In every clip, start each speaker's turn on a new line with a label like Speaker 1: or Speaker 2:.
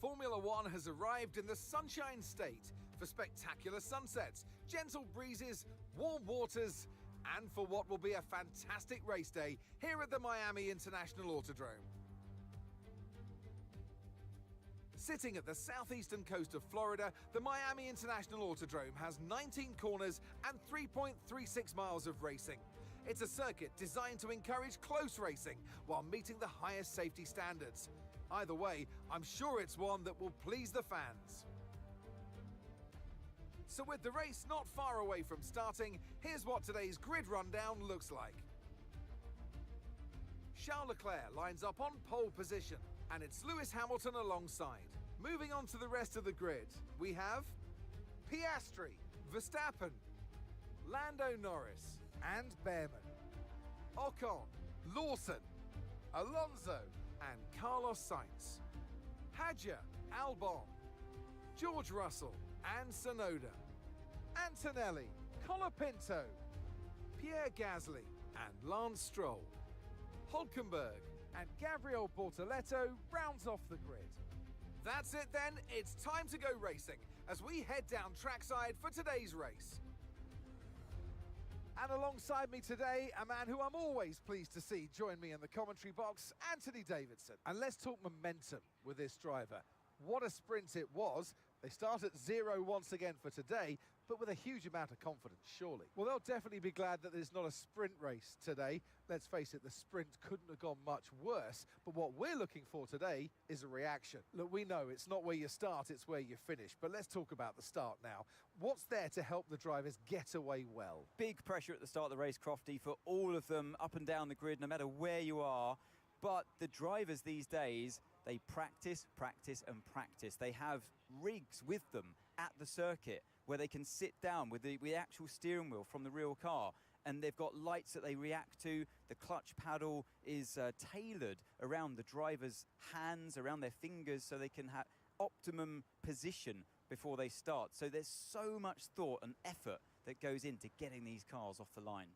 Speaker 1: Formula One has arrived in the Sunshine State for spectacular sunsets, gentle breezes, warm waters, and for what will be a fantastic race day here at the Miami International Autodrome. Sitting at the southeastern coast of Florida, the Miami International Autodrome has 19 corners and 3.36 miles of racing. It's a circuit designed to encourage close racing while meeting the highest safety standards. Either way, I'm sure it's one that will please the fans. So with the race not far away from starting, here's what today's grid rundown looks like. Charles Leclerc lines up on pole position, and it's Lewis Hamilton alongside. Moving on to the rest of the grid, we have Piastri, Verstappen, Lando Norris, and Bearman. Ocon, Lawson, Alonso, and Carlos Sainz. Hadjar, Albon, George Russell, and Tsunoda. Antonelli, Colapinto, Pierre Gasly, and Lance Stroll. Hülkenberg and Gabriel Bortoleto rounds off the grid. That's it then, it's time to go racing as we head down trackside for today's race. And alongside me today, a man who I'm always pleased to see join me in the commentary box, Anthony Davidson. And let's talk momentum with this driver. What a sprint it was. They start at 0 once again for today, but with a huge amount of confidence, surely. Well, they'll definitely be glad that there's not a sprint race today. Let's face it, the sprint couldn't have gone much worse, but what we're looking for today is a reaction. Look, we know it's not where you start, it's where you finish, but let's talk about the start now. What's there to help the drivers get away well?
Speaker 2: Big pressure at the start of the race, Crofty, for all of them up and down the grid, no matter where you are. But the drivers these days, they practice, practice, and practice. They have rigs with them at the circuit where they can sit down with the actual steering wheel from the real car, and they've got lights that they react to. The clutch paddle is tailored around the driver's hands, around their fingers, so they can have optimum position before they start. So there's so much thought and effort that goes into getting these cars off the line.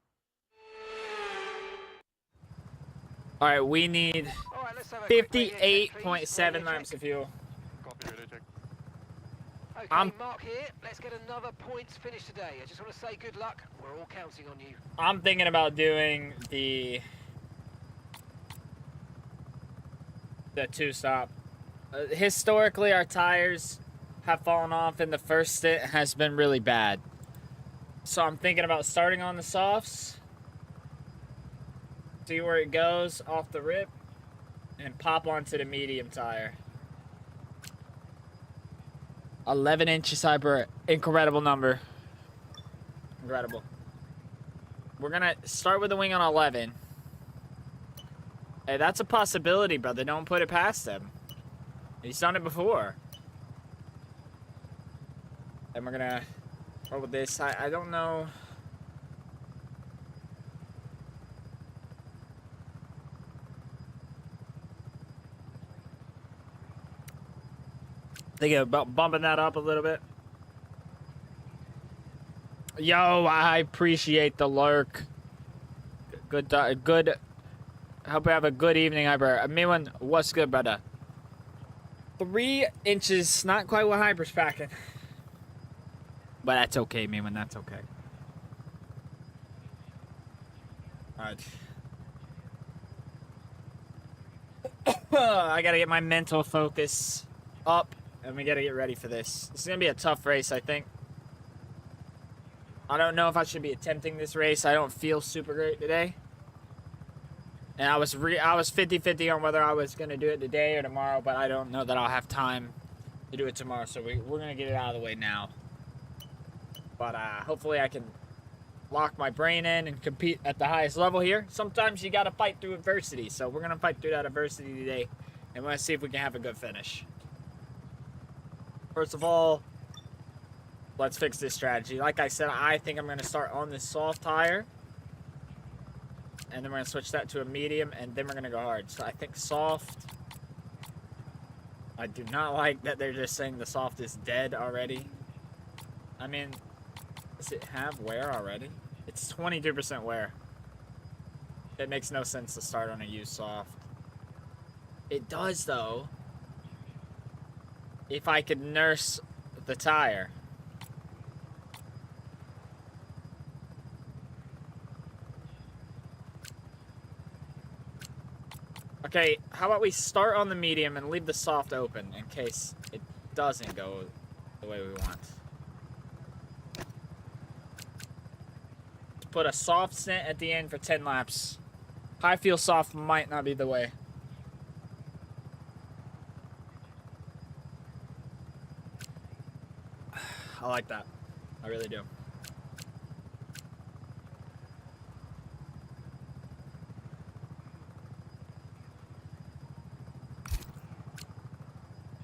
Speaker 3: All right, we need 58.7 laps of fuel.
Speaker 4: Copy, ready, check.
Speaker 5: Okay, Mark here. Let's get another points finish today. I just want to say good luck. We're all counting on you.
Speaker 3: I'm thinking about doing the two-stop. Historically, our tires have fallen off, and the first stint has been really bad. So I'm thinking about starting on the softs, see where it goes off the rip, and pop onto the medium tire. 11 inches hyper, incredible number. Incredible. We're gonna start with the wing on 11. Hey, that's a possibility, brother. Don't put it past him. He's done it before. And we're gonna roll with this. I don't know. Thinking about bumping that up a little bit. Yo, I appreciate the lurk. Good. Hope you have a good evening, Hyper. Miwan, what's good, brother? 3 inches, not quite what Hyper's packing. But that's okay, Miwan, that's okay. Alright. I gotta get my mental focus up. And we gotta get ready for this. This is gonna be a tough race, I think. I don't know if I should be attempting this race. I don't feel super great today. And I was 50-50 on whether I was gonna do it today or tomorrow, but I don't know that I'll have time to do it tomorrow. So we're gonna get it out of the way now. But hopefully I can lock my brain in and compete at the highest level here. Sometimes you gotta fight through adversity. So we're gonna fight through that adversity today. And let's see if we can have a good finish. First of all, let's fix this strategy. Like I said, I think I'm going to start on this soft tire. And then we're going to switch that to a medium, and then we're going to go hard. So I think soft. I do not like that they're just saying the soft is dead already. I mean, does it have wear already? It's 22% wear. It makes no sense to start on a used soft. It does, though. if I could nurse the tire. Okay, how about we start on the medium and leave the soft open in case it doesn't go the way we want. Put a soft stint at the end for 10 laps. High feel soft might not be the way. I like that. I really do.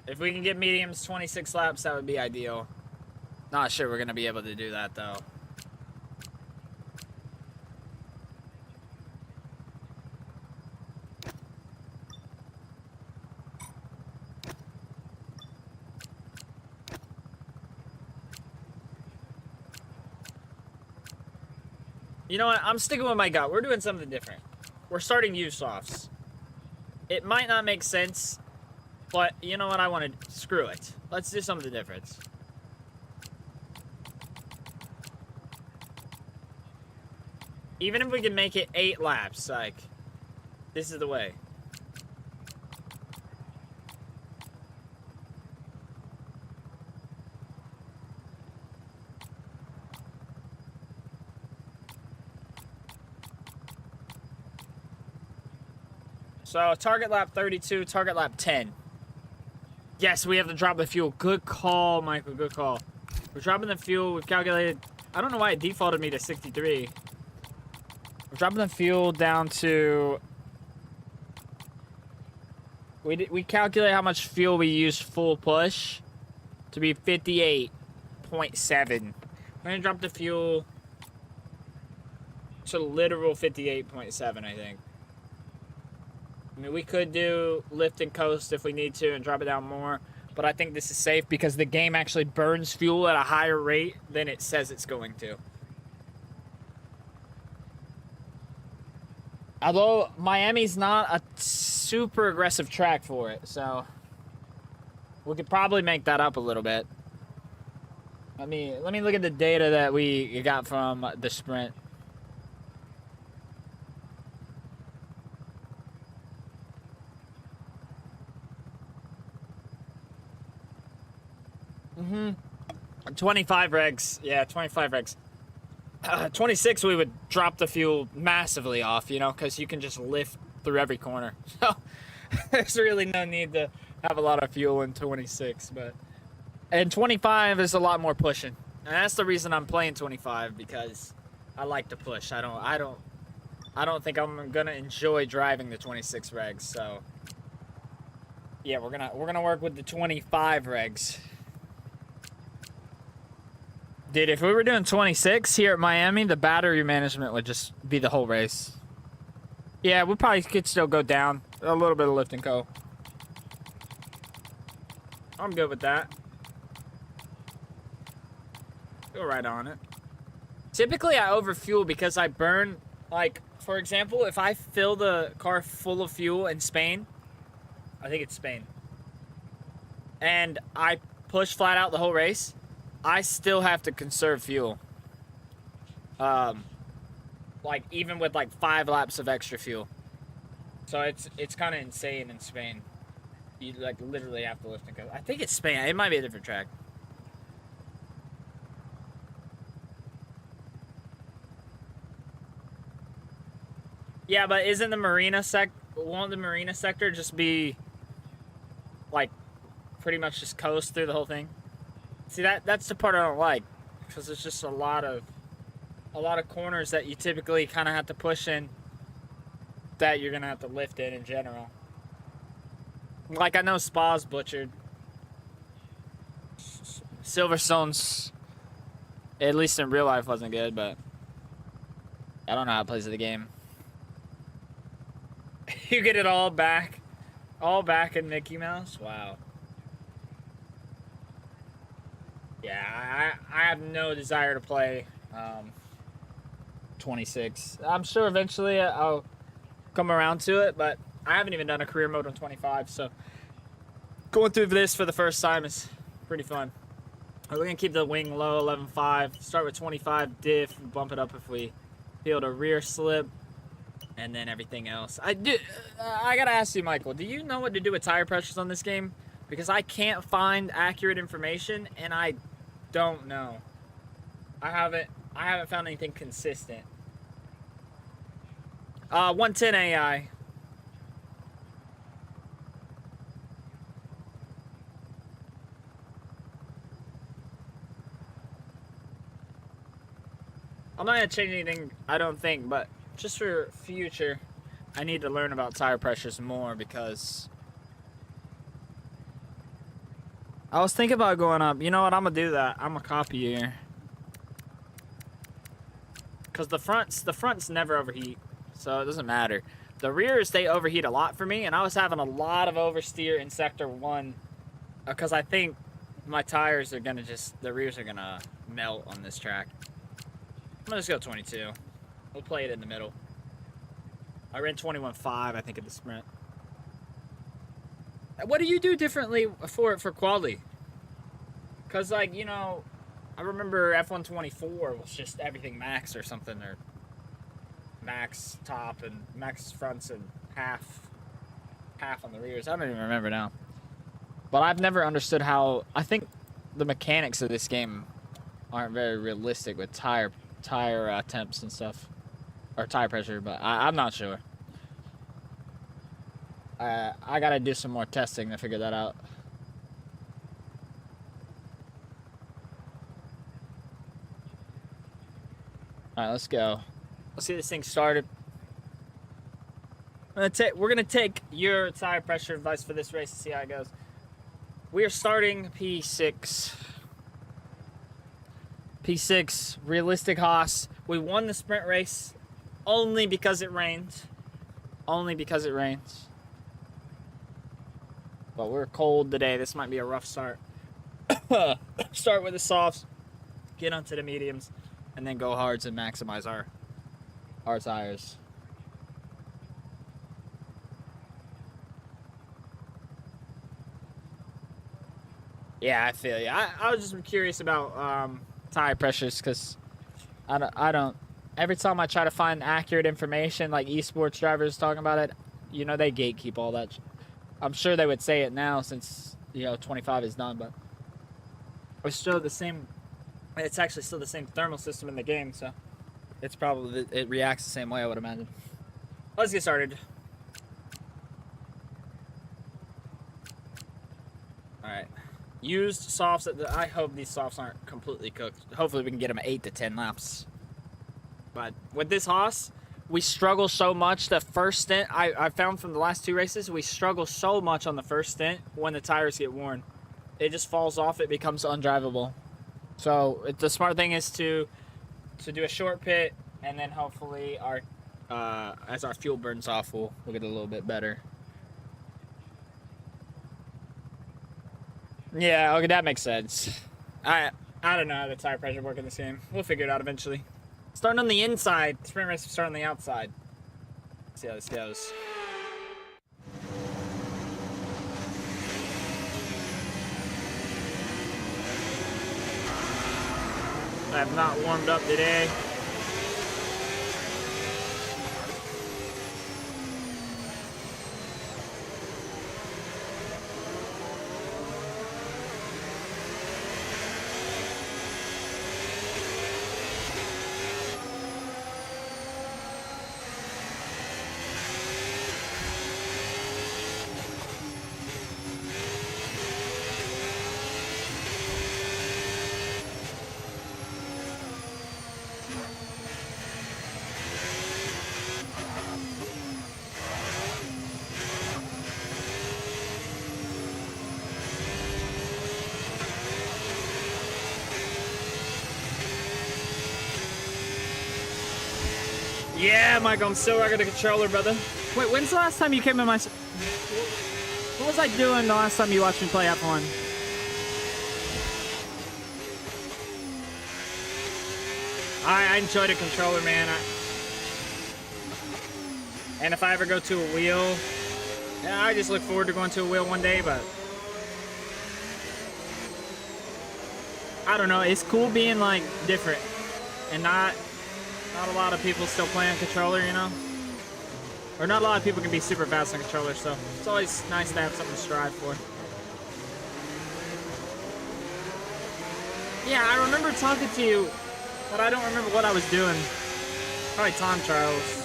Speaker 3: If we can get mediums 26 laps, that would be ideal. Not sure we're going to be able to do that, though. You know what? I'm sticking with my gut. We're doing something different. We're starting used softs. It might not make sense, but you know what? I want to screw it. Let's do something different. Even if we can make it 8 laps, like, this is the way. So, target lap 32, target lap 10. Yes, we have to drop the fuel. Good call, Michael, good call. We're dropping the fuel. We've calculated... I don't know why it defaulted me to 63. We're dropping the fuel down to... We calculate how much fuel we use full push to be 58.7. We're going to drop the fuel to literal 58.7, I think. I mean, we could do lift and coast if we need to and drop it down more, but I think this is safe because the game actually burns fuel at a higher rate than it says it's going to. Although Miami's not a super aggressive track for it, so we could probably make that up a little bit. Let me look at the data that we got from the sprint. Mm-hmm. 25 regs. Yeah, 25 regs. 26, we would drop the fuel massively off, you know, because you can just lift through every corner. So there's really no need to have a lot of fuel in 26. And 25 is a lot more pushing. And that's the reason I'm playing 25, because I like to push. I don't think I'm gonna enjoy driving the 26 regs. So yeah, we're gonna work with the 25 regs. Dude, if we were doing 26 here at Miami, the battery management would just be the whole race. Yeah, we probably could still go down. A little bit of lift and go. I'm good with that. Go right on it. Typically, I overfuel because I burn, like, for example, if I fill the car full of fuel in Spain, I think it's Spain, and I push flat out the whole race, I still have to conserve fuel. Like even with like 5 laps of extra fuel. So it's kind of insane in Spain. You like literally have to lift and go. I think it's Spain. It might be a different track. Yeah, but isn't the marina won't the marina sector just be like pretty much just coast through the whole thing? See, that's the part I don't like, because there's just a lot of corners that you typically kind of have to push in that you're gonna have to lift in general. Like, I know Spa's butchered. Silverstone's, at least in real life, wasn't good, but I don't know how it plays the game. You get it all back in Mickey Mouse? Wow. Yeah, I have no desire to play 26. I'm sure eventually I'll come around to it, but I haven't even done a career mode on 25, so Going through this for the first time is pretty fun. We're going to keep the wing low, 11.5. Start with 25 diff, bump it up if we feel a rear slip, and then everything else. I gotta ask you, Michael, do you know what to do with tire pressures on this game? Because I can't find accurate information, and I don't know. I haven't found anything consistent. 110 AI. I'm not going to change anything, I don't think, but just for future, I need to learn about tire pressures more because I was thinking about going up. You know what? I'm going to do that. I'm going to copy here. Because the fronts never overheat, so it doesn't matter. The rears, they overheat a lot for me, and I was having a lot of oversteer in Sector 1 because I think my tires are going to the rears are going to melt on this track. I'm gonna just go 22. We'll play it in the middle. I ran 21.5, I think, at the sprint. What do you do differently for quality? Cause like, you know, I remember F124 was just everything max or something, or max top and max fronts and half on the rears. I don't even remember now. But I've never understood how. I think the mechanics of this game aren't very realistic with tire temps and stuff, or tire pressure, but I'm not sure. I gotta do some more testing to figure that out. Alright, let's go. Let's get this thing started. We're gonna take your tire pressure advice for this race to see how it goes. We are starting P6. P6, realistic Haas. We won the sprint race only because it rained. Only because it rains. But we're cold today. This might be a rough start. Start with the softs, get onto the mediums, and then go hards and maximize our tires. Yeah, I feel you. I was just curious about tire pressures because I don't. Every time I try to find accurate information, like esports drivers talking about it, you know, they gatekeep all that. I'm sure they would say it now since, you know, 25 is done, but it's still the same. It's actually still the same thermal system in the game, so it's probably, it reacts the same way, I would imagine. Let's get started. All right. Used softs. I hope these softs aren't completely cooked. Hopefully we can get them 8 to 10 laps. But with this Haas, we struggle so much. The first stint, I found from the last 2 races, we struggle so much on the first stint when the tires get worn. It just falls off. It becomes undrivable. So the smart thing is to do a short pit, and then hopefully as our fuel burns off, we'll get a little bit better. Yeah, okay, that makes sense. I don't know how the tire pressure work in this game. We'll figure it out eventually. Starting on the inside, sprint race will start on the outside. Let's see how this goes. I have not warmed up today. Yeah, Michael, I'm still rocking the controller, brother. Wait, when's the last time you came in my... What was I doing the last time you watched me play F1? I enjoy the controller, man. And if I ever go to a wheel... Yeah, I just look forward to going to a wheel one day, but I don't know. It's cool being like different, and not a lot of people still play on controller, you know. Or not a lot of people can be super fast on controller, so it's always nice to have something to strive for. Yeah, I remember talking to you, but I don't remember what I was doing. Probably time trials.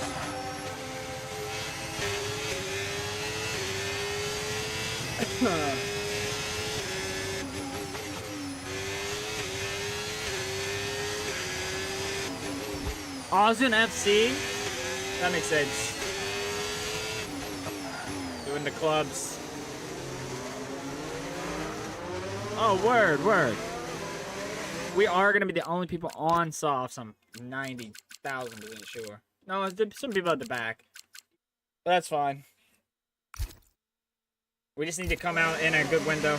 Speaker 3: Oh, I was doing FC? That makes sense. Doing the clubs. Oh, word. We are going to be the only people on softs. I'm 90,000% sure. No, there's some people at the back. But that's fine. We just need to come out in a good window.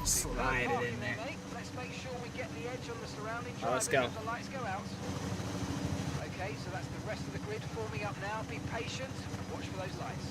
Speaker 3: Slide it in there.
Speaker 5: Let's make sure we get the edge on the surrounding
Speaker 3: Oh, let's
Speaker 5: drivers
Speaker 3: go.
Speaker 5: if the lights go out. Okay, so that's the rest of the grid forming up now. Be patient and watch for those lights.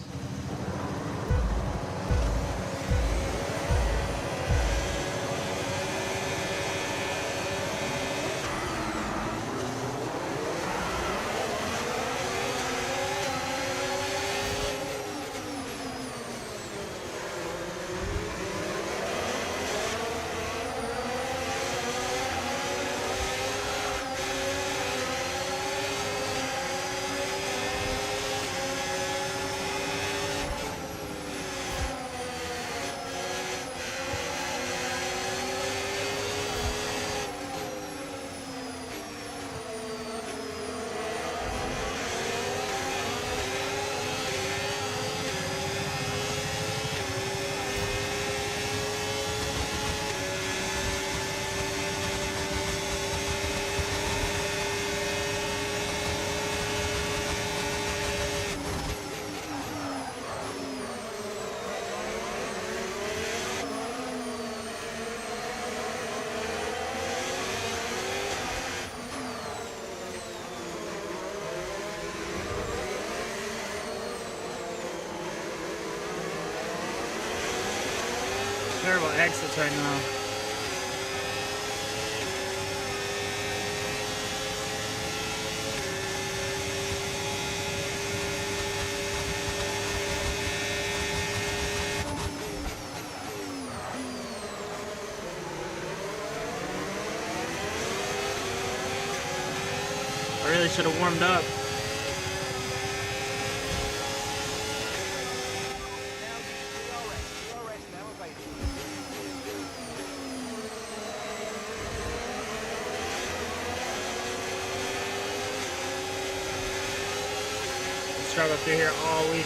Speaker 3: Terrible exits right now. I really should have warmed up. Struggle through here all week.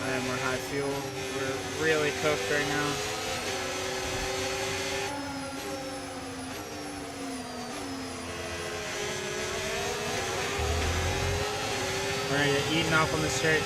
Speaker 3: And we're high fuel. We're really cooked right now. We're gonna get eaten up on the straight.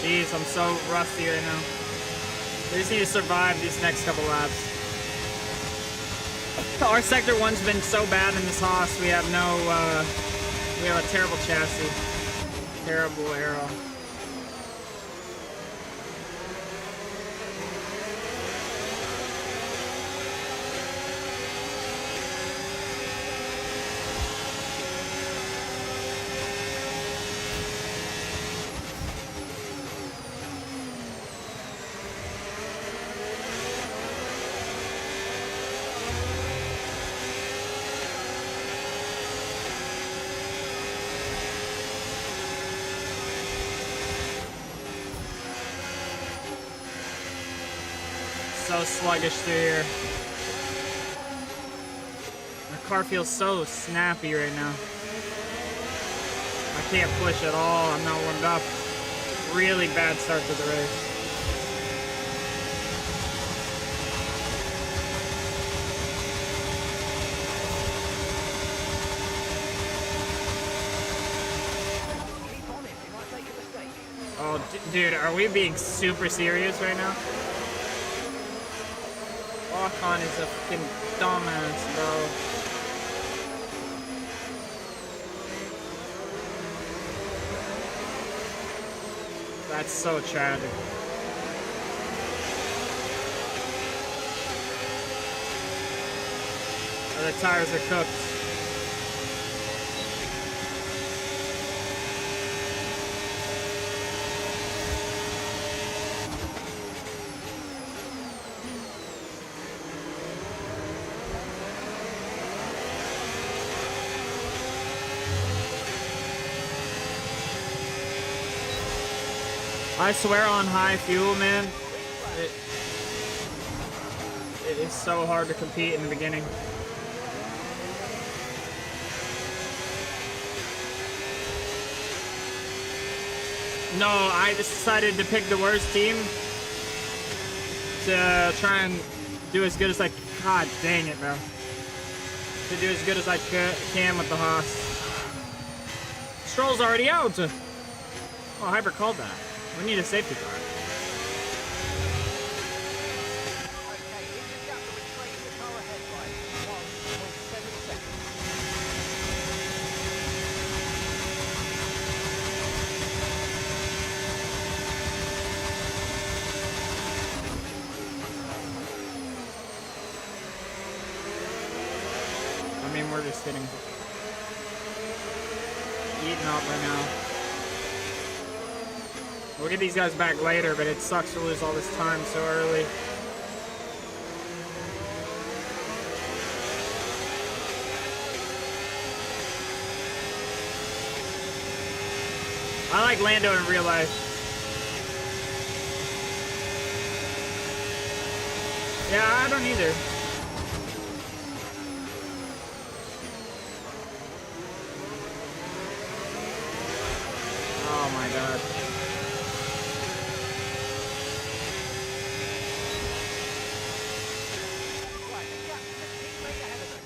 Speaker 3: Jeez, I'm so rusty right now. We just need to survive these next couple laps. Our sector 1's been so bad in this Haas. We have no, we have a terrible chassis. Terrible aero. so sluggish through here. My car feels so snappy right now. I can't push at all. I'm not warmed up. Really bad start to the race.
Speaker 5: Keep on it, you might make a mistake.
Speaker 3: Oh, dude, are we being super serious right now? Ocon is a fucking dumbass, bro. That's so tragic. Oh, the tires are cooked. I swear on high fuel, man, it is so hard to compete in the beginning. No, I just decided to pick the worst team to try and do as good as I... God dang it, bro. To do as good as I can with the Haas. Stroll's already out. Oh, Hyper called that. We need a safety car.
Speaker 5: Okay, here's the gap that we're trailing the car ahead by 1.7 seconds.
Speaker 3: I mean, we're just getting eaten up right now. We'll get these guys back later, but it sucks to lose all this time so early. I like Lando in real life. Yeah, I don't either. Oh my god.
Speaker 5: Right, the gap's 15 right ahead of us.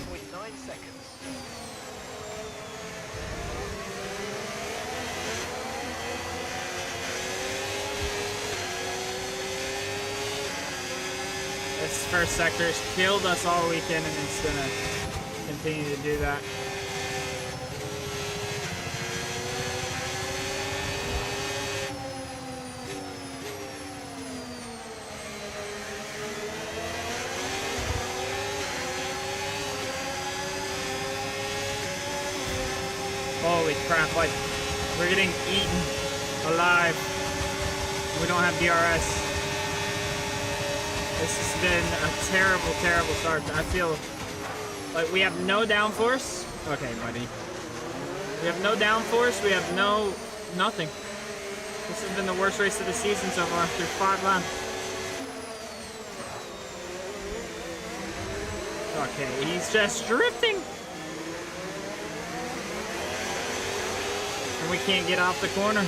Speaker 5: 2.9 seconds.
Speaker 3: This first sector's killed us all weekend, and it's gonna continue to do that. Holy crap, like, we're getting eaten alive. We don't have DRS. This has been a terrible, terrible start. I feel like we have no downforce. Okay, buddy. We have no downforce. We have nothing. This has been the worst race of the season so far after 5 laps. Okay, he's just drifting. And we can't get off the corner.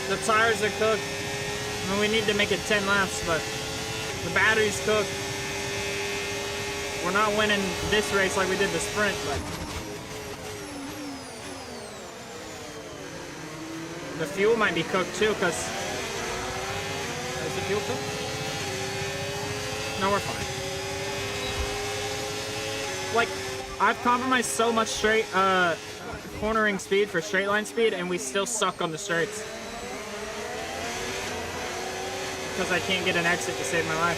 Speaker 3: The tires are cooked. And we need to make it 10 laps, but the battery's cooked. We're not winning this race like we did the sprint, but the fuel might be cooked too, because is the fuel cooked? No, we're fine. Like, I've compromised so much straight cornering speed for straight line speed, and we still suck on the straights. Because I can't get an exit to save my life.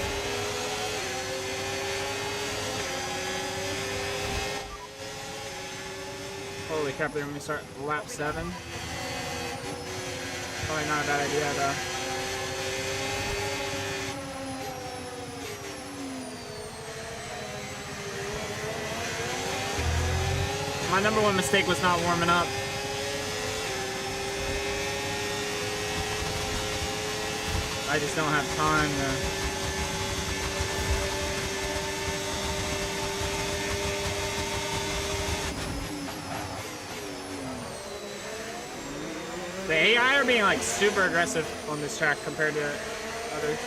Speaker 3: Holy crap, they're gonna start lap 7. Probably not a bad idea though. My number one mistake was not warming up. I just don't have time to. The AI are being like super aggressive on this track compared to others.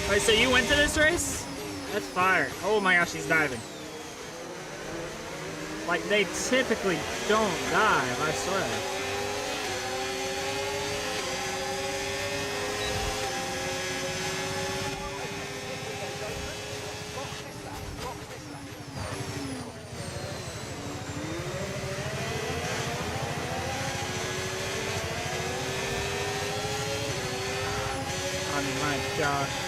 Speaker 3: Wait, so you went to this race? That's fire. Oh my gosh, he's diving. Like, they typically don't dive, I swear. Oh my gosh.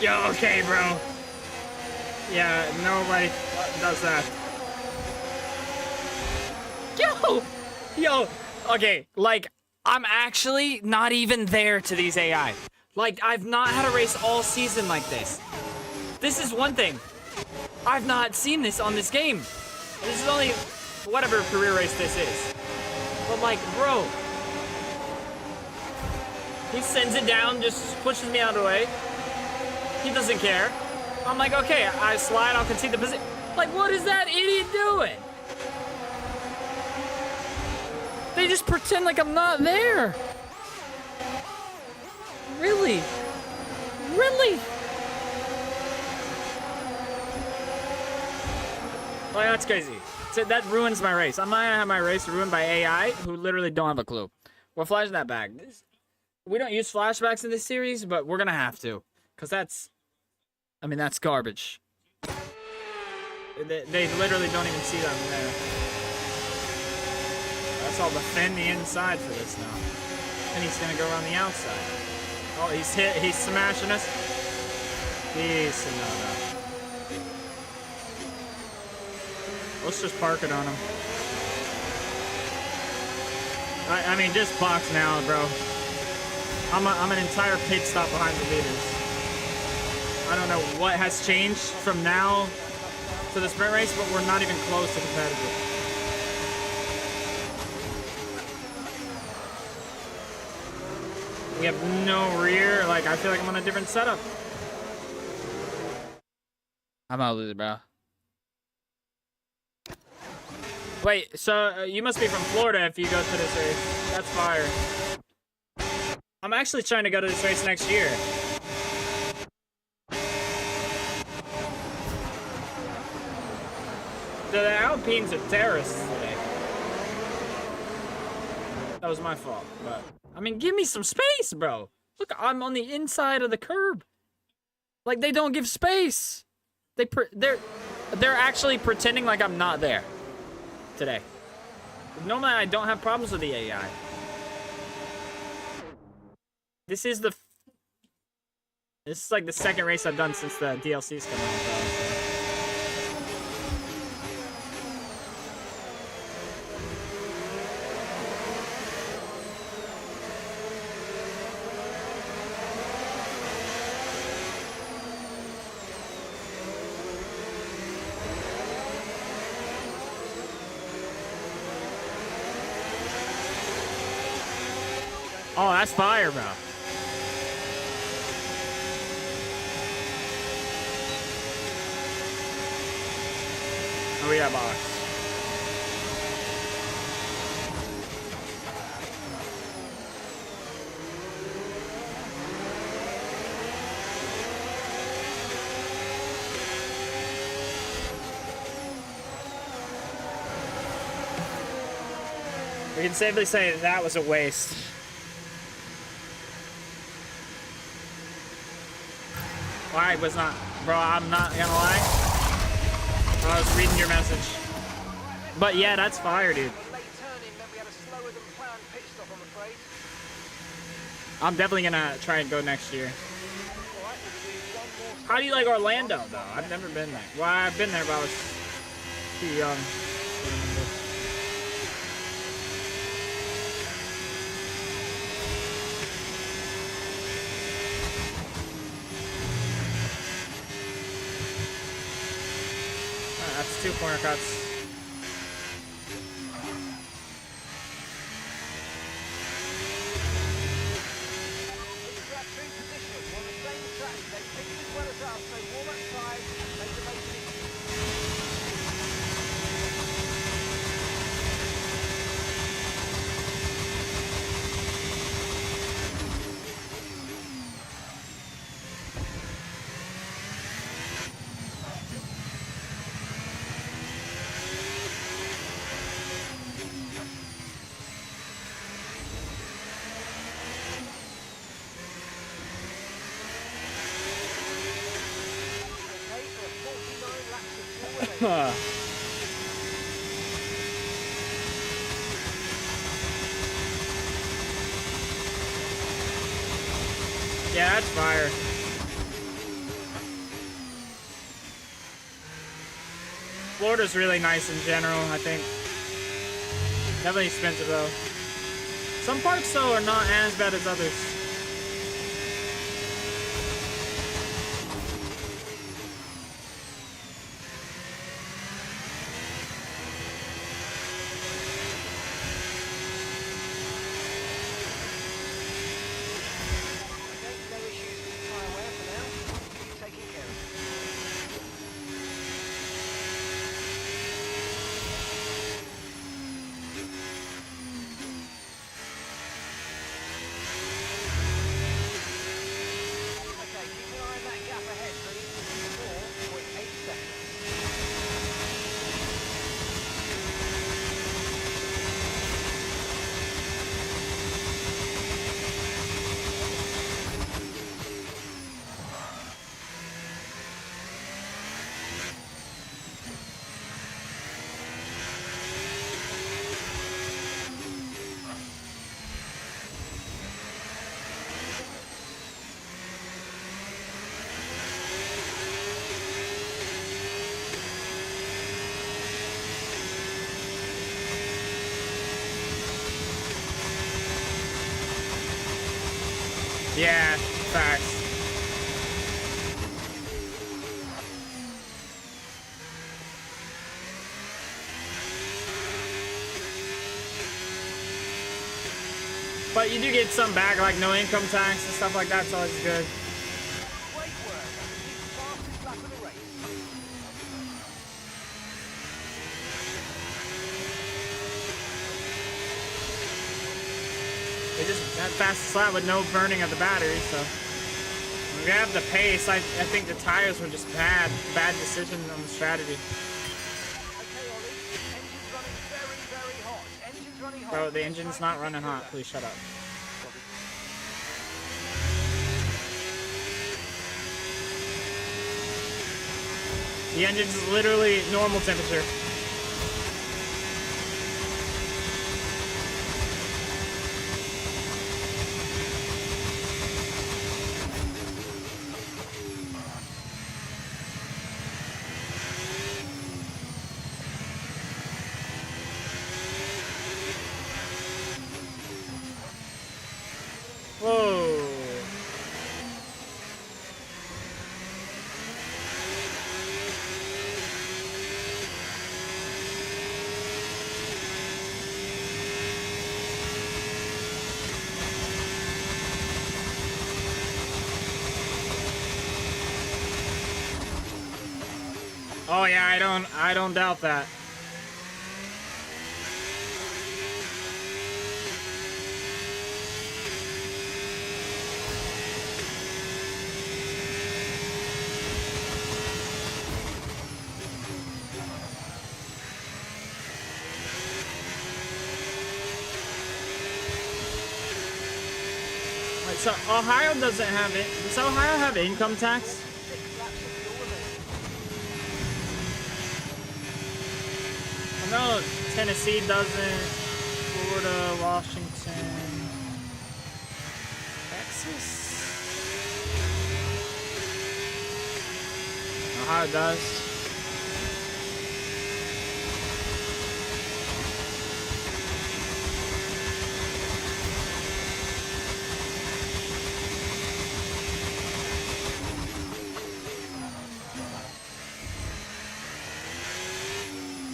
Speaker 3: Yo, okay, bro. Yeah, nobody does that. Yo, okay, like, I'm actually not even there to these AI. Like, I've not had a race all season like this. This is one thing. I've not seen this on this game. This is only whatever career race this is. But, like, bro. He sends it down, just pushes me out of the way. He doesn't care. I'm like, okay, I slide, I'll concede the position. Like, what is that idiot doing? They just pretend like I'm not there. Really? Really? Like, that's crazy. So that ruins my race. I'm not gonna have my race ruined by AI who literally don't have a clue. We're flashing that back. We don't use flashbacks in this series, but we're gonna have to. Because that's... I mean, that's garbage. They literally don't even see them there. That's all defend the inside for this now. And he's gonna go around the outside. Oh, he's smashing us. No. Let's just park it on him. I mean, just box now, bro. I'm an entire pit stop behind the leaders. I don't know what has changed from now to the sprint race, but we're not even close to competitive. We have no rear. Like, I feel like I'm on a different setup. I'm out of lose, bro. Wait, so you must be from Florida if you go to this race. That's fire. I'm actually trying to go to this race next year. The Alpines are terrorists today. That was my fault, but... I mean, give me some space, bro. Look, I'm on the inside of the curb. Like, they don't give space. They're actually pretending like I'm not there today. Normally, I don't have problems with the AI. This is like the second race I've done since the DLC's come out. Oh, that's fire, bro. Oh, yeah, box. We can safely say that was a waste. I was not, bro, I'm not gonna lie. I was reading your message. But yeah, that's fire, dude. I'm definitely gonna try and go next year. How do you like Orlando, though? I've never been there. Well, I've been there, but I was too young. That's 2 corner cuts. Yeah, that's fire. Florida's really nice in general, I think. Definitely expensive though. Some parts though are not as bad as others. Yeah, facts. But you do get some back, like no income tax and stuff like that, so it's good.
Speaker 5: Great work. Fastest lap of the race.
Speaker 3: They just had fastest lap with no burning of the battery, so we have the pace. I think the tires were just bad decision on the strategy.
Speaker 5: Okay, Ollie. Engine's running very, very hot. Engine's running hot.
Speaker 3: Bro, the engine's not running hot. Please shut up. The engine's literally normal temperature. Whoa. Oh yeah, I don't doubt that. Wait, so Ohio doesn't have it. Does Ohio have income tax? No, Tennessee doesn't. Florida, Washington, Texas. how it does.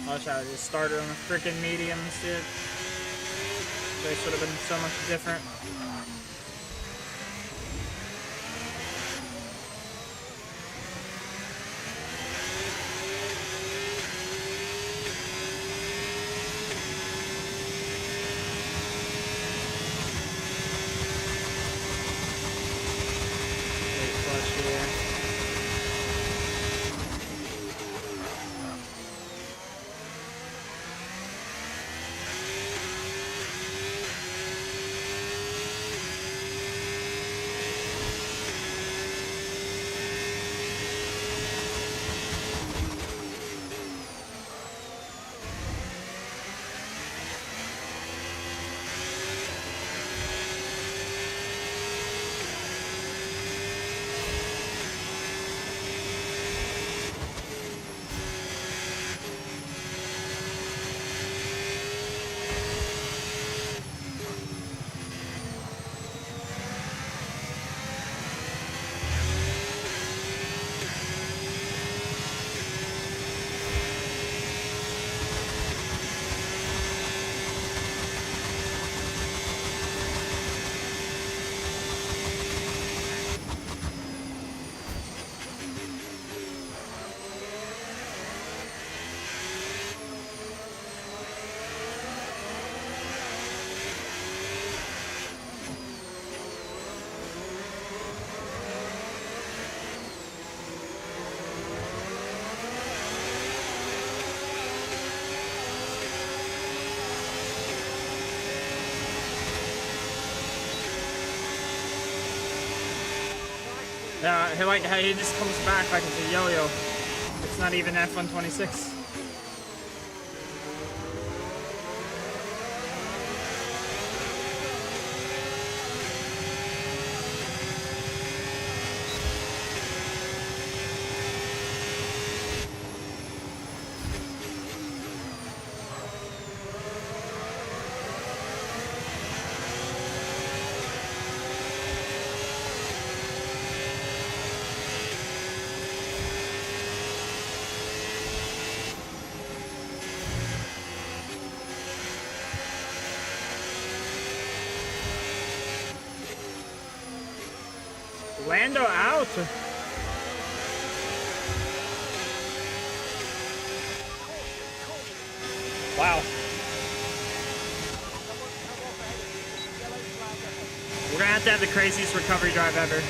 Speaker 3: I wish I would just started on the freaking mediums, dude. Race would have been so much different. Big clutch here. Yeah, he like how he just comes back like it's a yo-yo. It's not even F126. Lando out. Wow. We're gonna have to have the craziest recovery drive ever.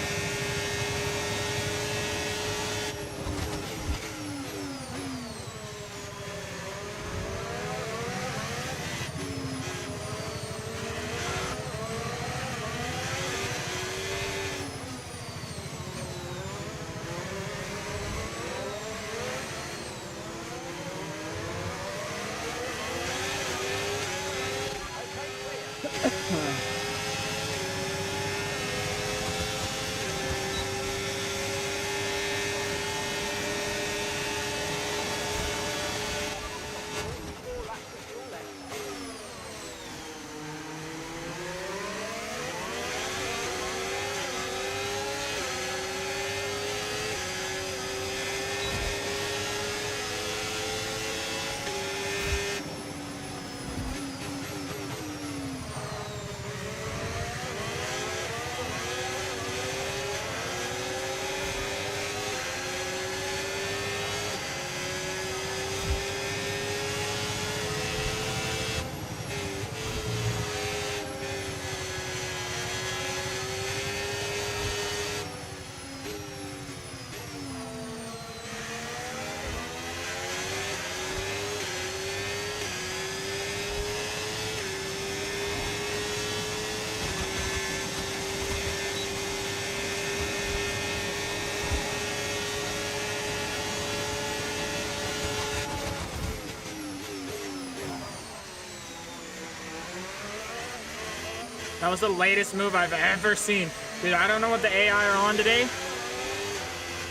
Speaker 3: That was the latest move I've ever seen. Dude, I don't know what the AI are on today,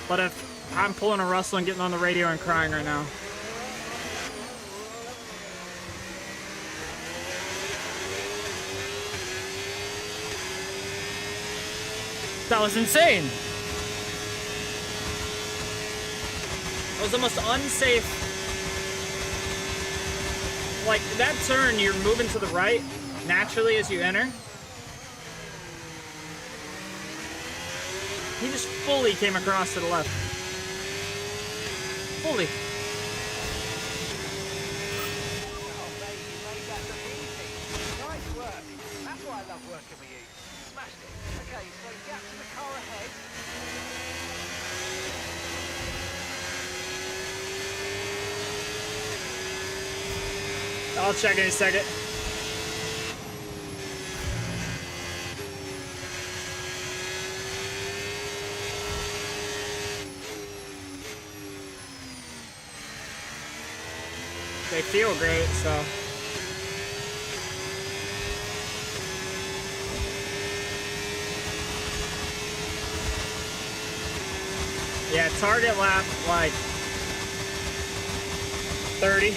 Speaker 3: but if I'm pulling a Russell and getting on the radio and crying right now. That was insane. That was the most unsafe. Like, that turn, you're moving to the right naturally as you enter. He just fully came across to the left. Fully.
Speaker 5: Oh, mate, you made that look easy. Nice work. That's why I love working with you. Smashed it. Okay, so gap to the car ahead.
Speaker 3: I'll check in a second. They feel great, so. Yeah, target lap like 30.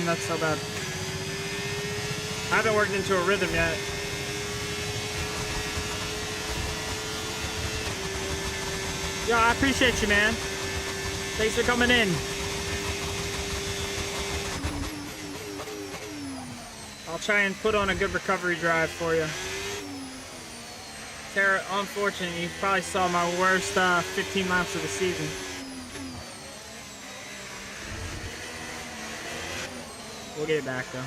Speaker 3: That's so bad. I haven't worked into a rhythm yet. Yeah, I appreciate you, man. Thanks for coming in. I'll try and put on a good recovery drive for you. Tara, unfortunately, you probably saw my worst 15 laps of the season. We'll get it back, though.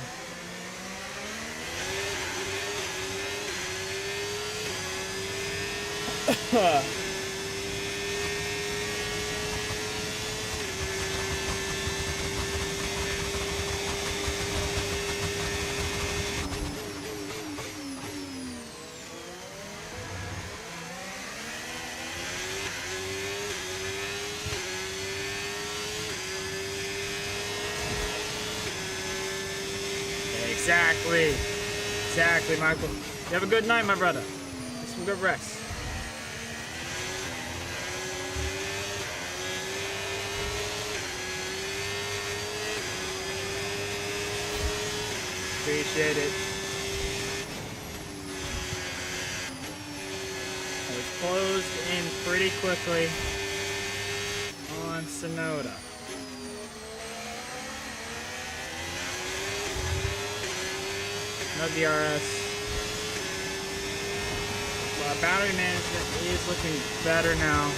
Speaker 3: Exactly, Michael. You have a good night, my brother. Get some good rest. Appreciate it. It's closed in pretty quickly on Sonoda. No DRS. Well, our battery management is looking better now.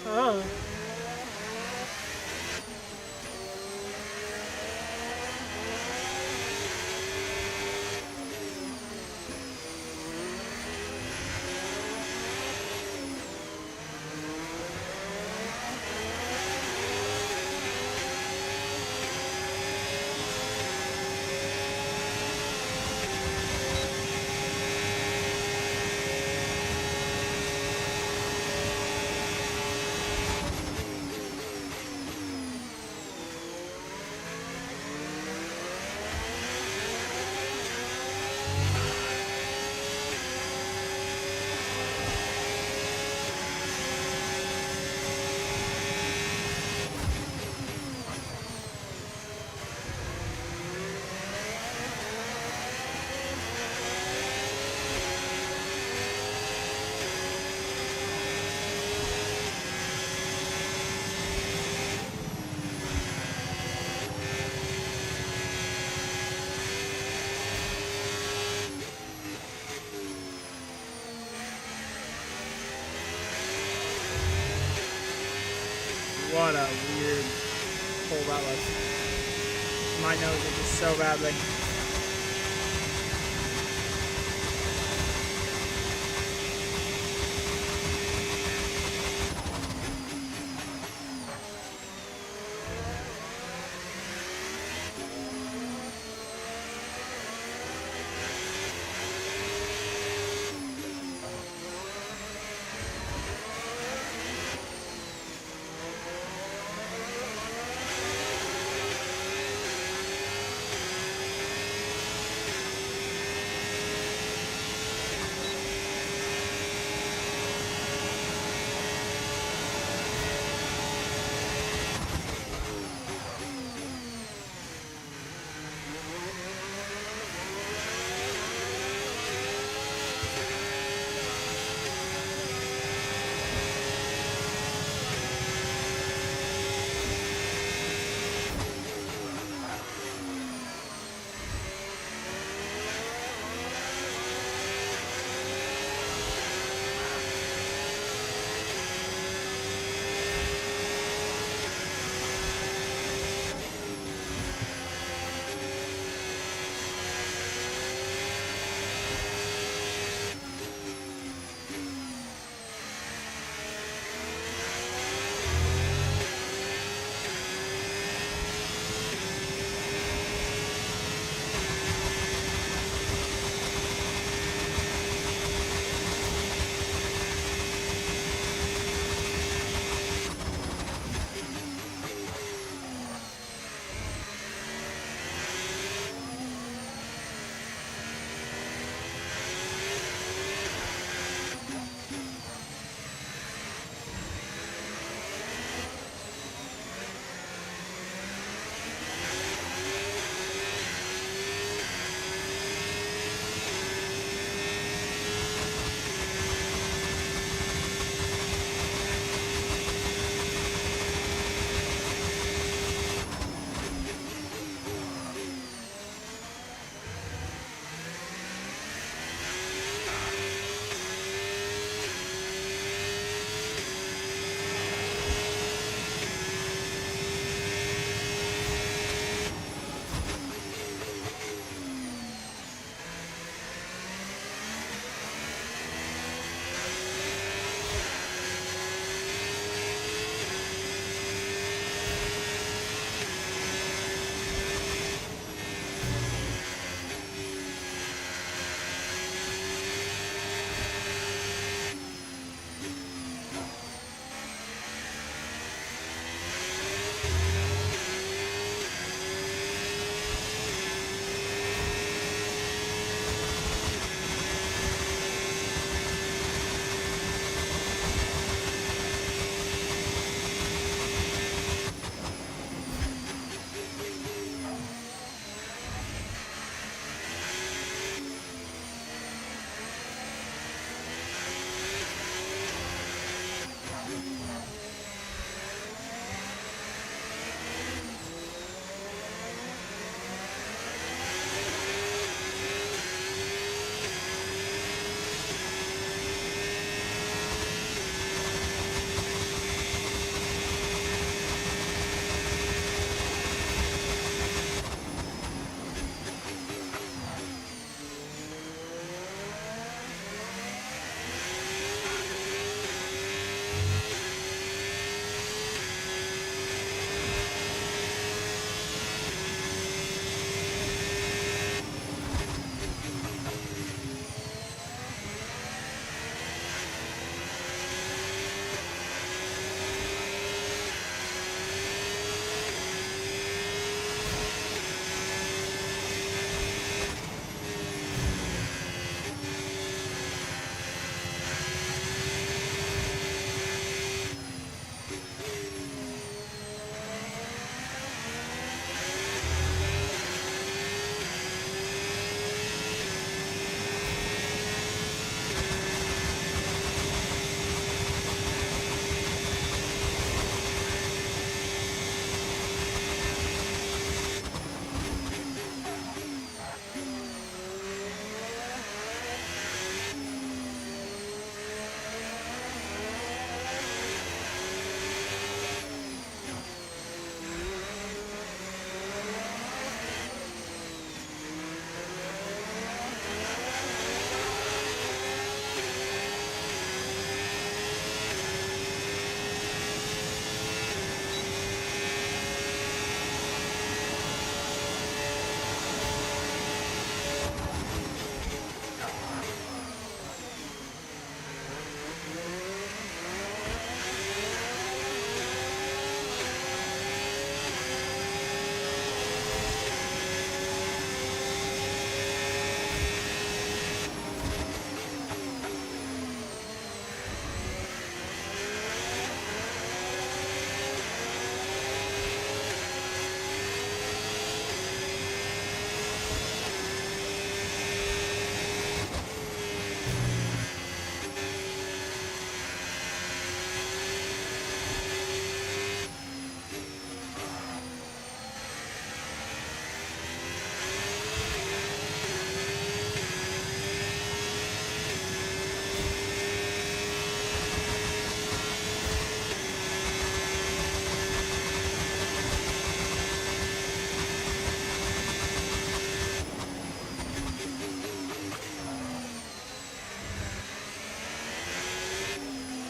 Speaker 3: Oh. What a weird pull that was. My nose is just so badly.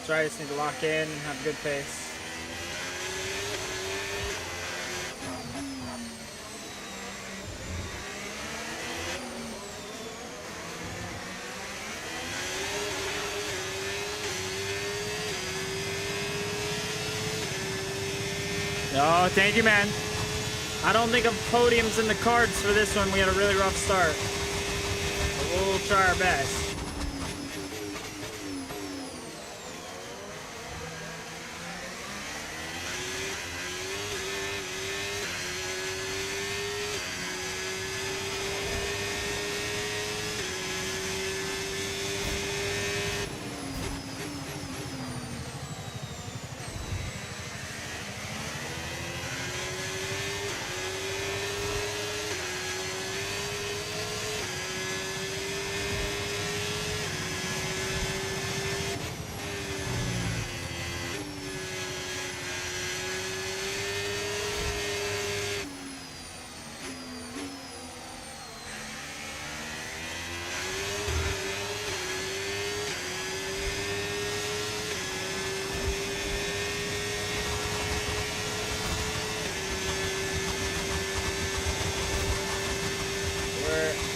Speaker 3: That's right, I just need to lock in and have good pace. Oh, thank you, man. I don't think of podiums in the cards for this one. We had a really rough start. But we'll try our best.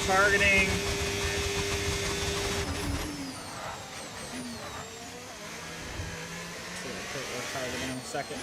Speaker 3: Targeting. We're targeting in a second.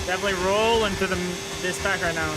Speaker 3: Definitely roll into this back right now.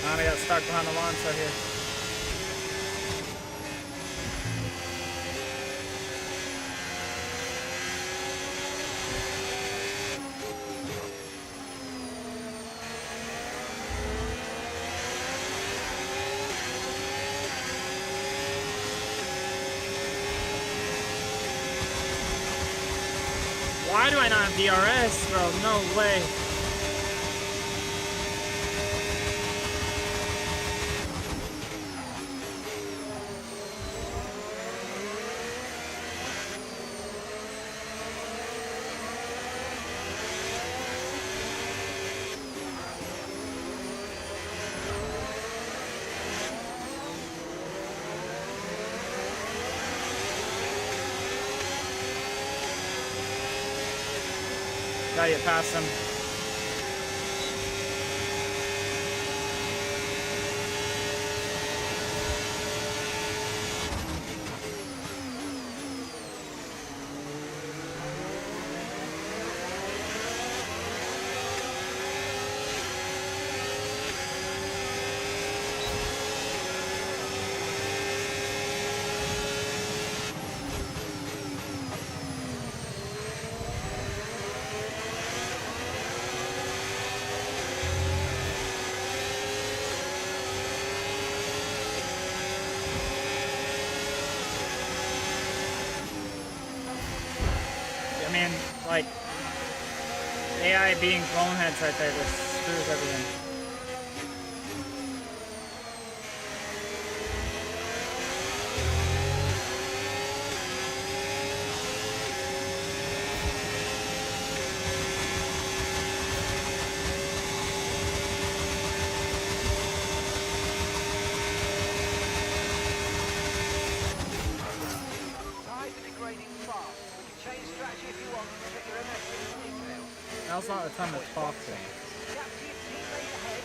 Speaker 3: I got stuck behind the launch right here. Why do I not have DRS, bro? No way. Gotta get past him. I mean, like, AI being boneheads right there just screws everything.
Speaker 5: Tides are degrading fast. We can change strategy if you want. Check your MS in detail.
Speaker 3: Now's not the time to talk to him.
Speaker 5: Gap to your teammate ahead.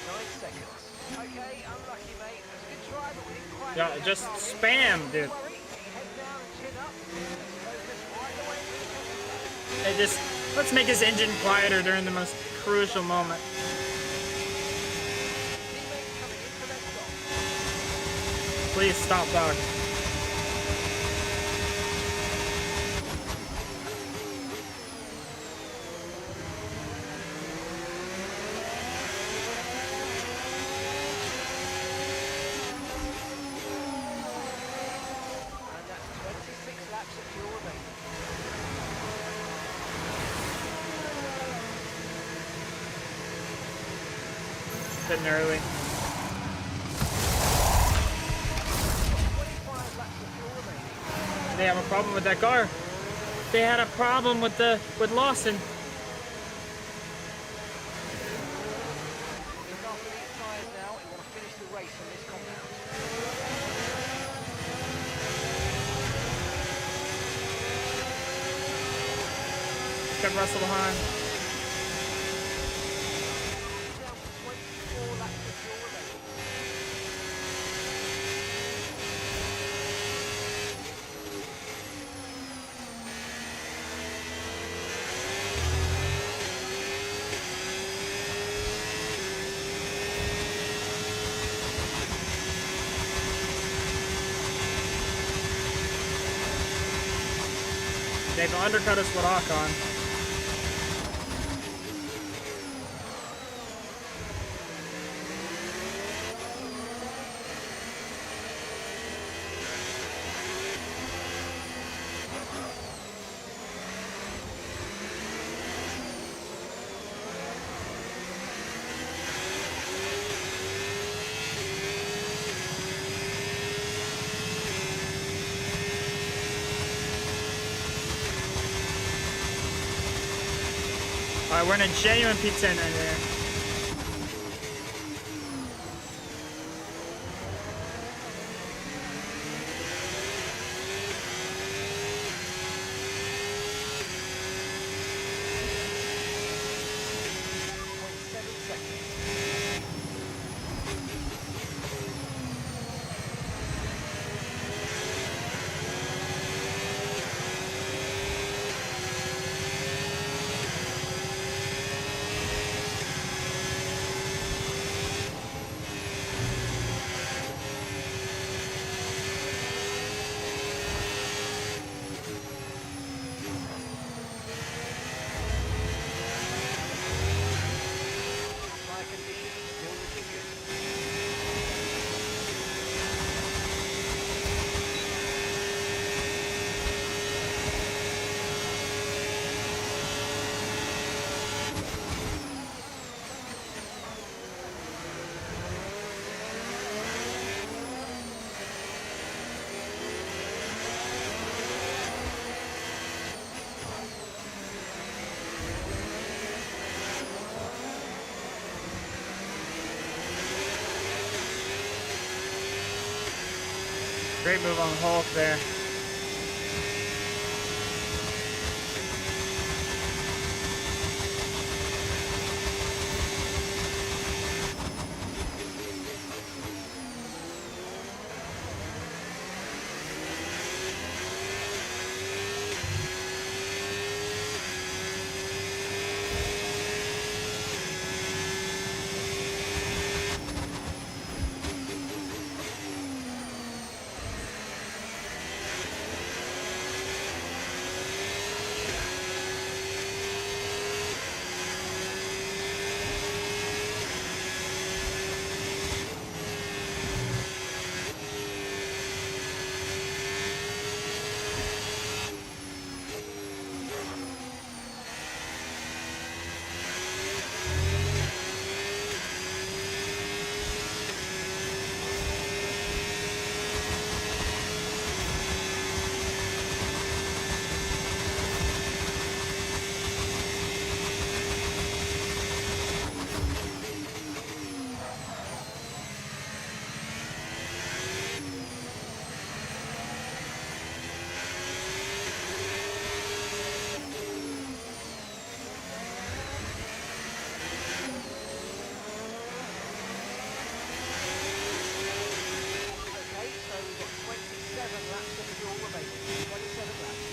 Speaker 5: 4.9 seconds. Okay, unlucky, mate. It was a good try, but we didn't quite
Speaker 3: Yeah,
Speaker 5: get that
Speaker 3: just
Speaker 5: target.
Speaker 3: spam, dude.
Speaker 5: Don't worry. Head down and chin up. Focus right the way to the finish line.
Speaker 3: It just, let's make his engine quieter during the most crucial moment.
Speaker 5: Teammates coming in for their stop.
Speaker 3: Please stop, dog.
Speaker 5: And that's 26 laps of fuel remaining.
Speaker 3: Sitting early.
Speaker 5: 25 laps of fuel remaining.
Speaker 3: They have a problem with that car. They had a problem with Lawson.
Speaker 5: Look after these tyres now. You want to finish the race on this compound.
Speaker 3: Kept Russell behind.
Speaker 5: Down to 24 laps of fuel remaining.
Speaker 3: They've undercut us with Ocon. All right, we're in a genuine pizza in here. Great move on Hulk there.
Speaker 5: Okay, so we've got 27 laps of fuel remaining. 27 laps.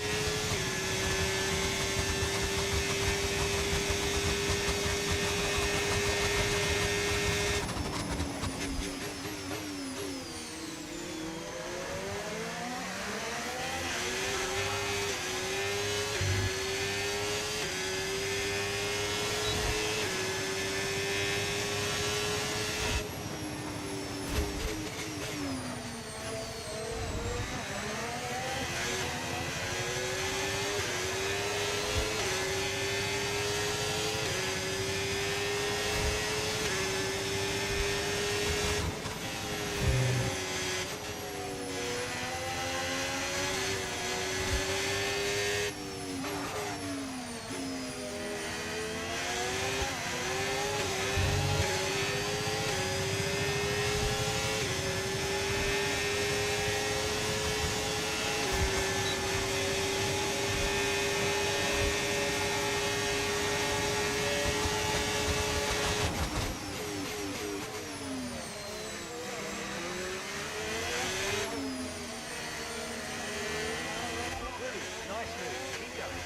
Speaker 5: Nice move. Keep going.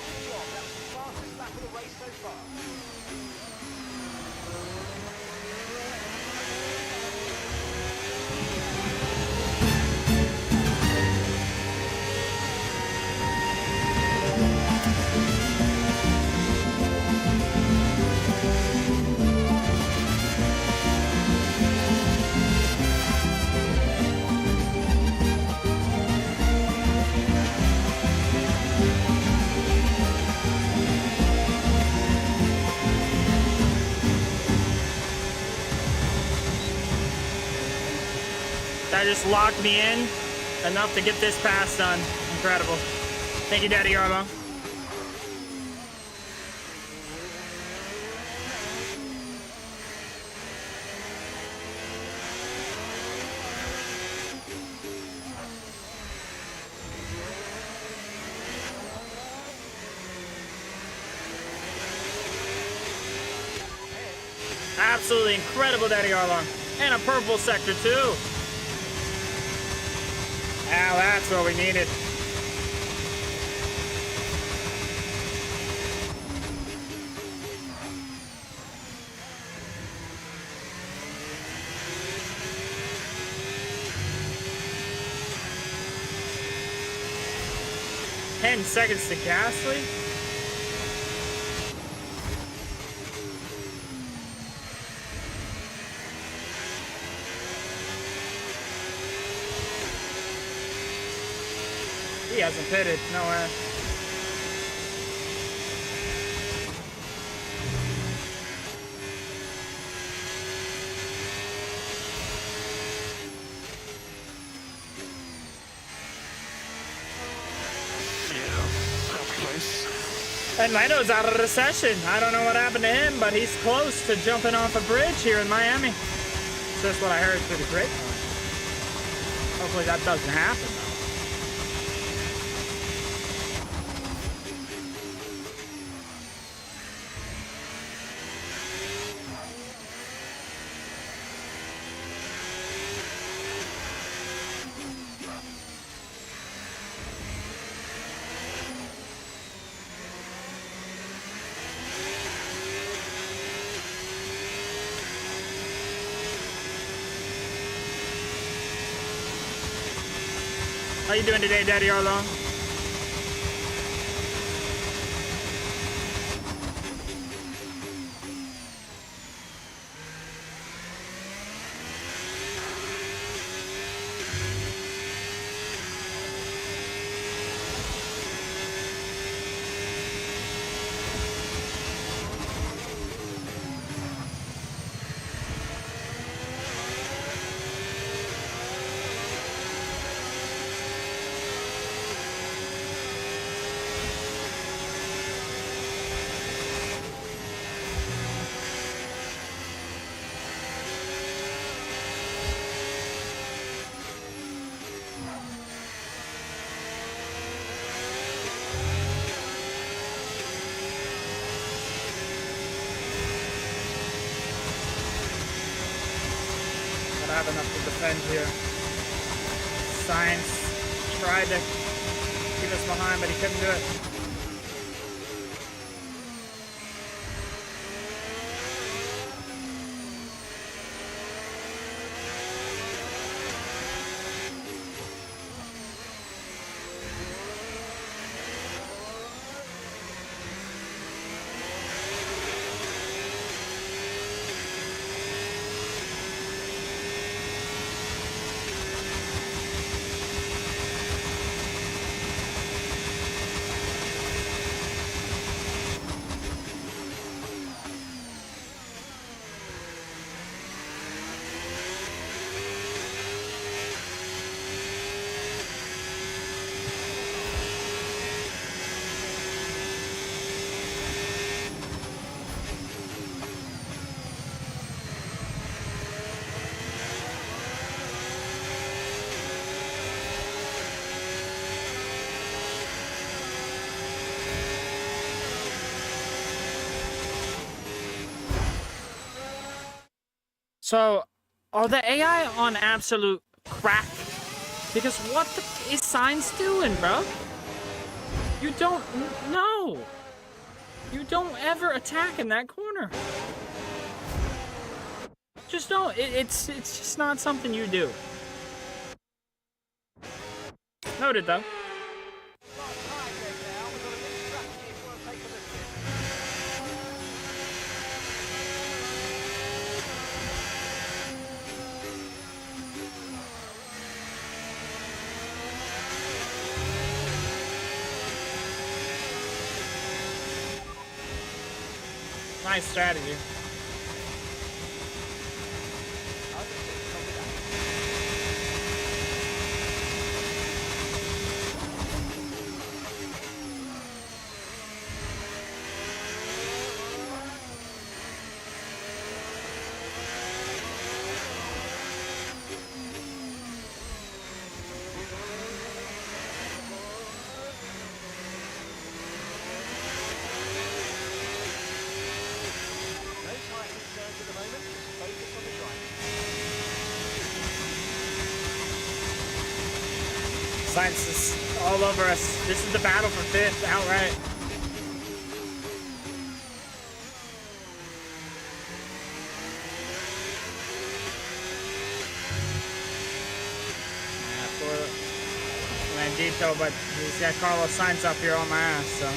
Speaker 5: Good job. That's the fastest lap of the race so far.
Speaker 3: That just locked me in enough to get this pass done. Incredible. Thank you, Daddy Arlo. Absolutely incredible, Daddy Arlo. And a purple sector, too. Now that's what we needed. Ten seconds to Gasly. He hasn't pitted. No way. And Leno's out of the session. I don't know what happened to him, but he's close to jumping off a bridge here in Miami. That's just what I heard through the grapevine. Hopefully that doesn't happen, though. How you doing today, Daddy Arlong? Have enough to defend here. Science tried to keep us behind, but he couldn't do it. So, are the AI on absolute crack? Because what the is Science doing, bro? You don't know. You don't ever attack in that corner. Just don't. It's just not something you do. Noted, though. Nice strategy. Science is all over us. This is the battle for fifth, outright. Landito, but he's got Carlos Sainz up here on my ass, so.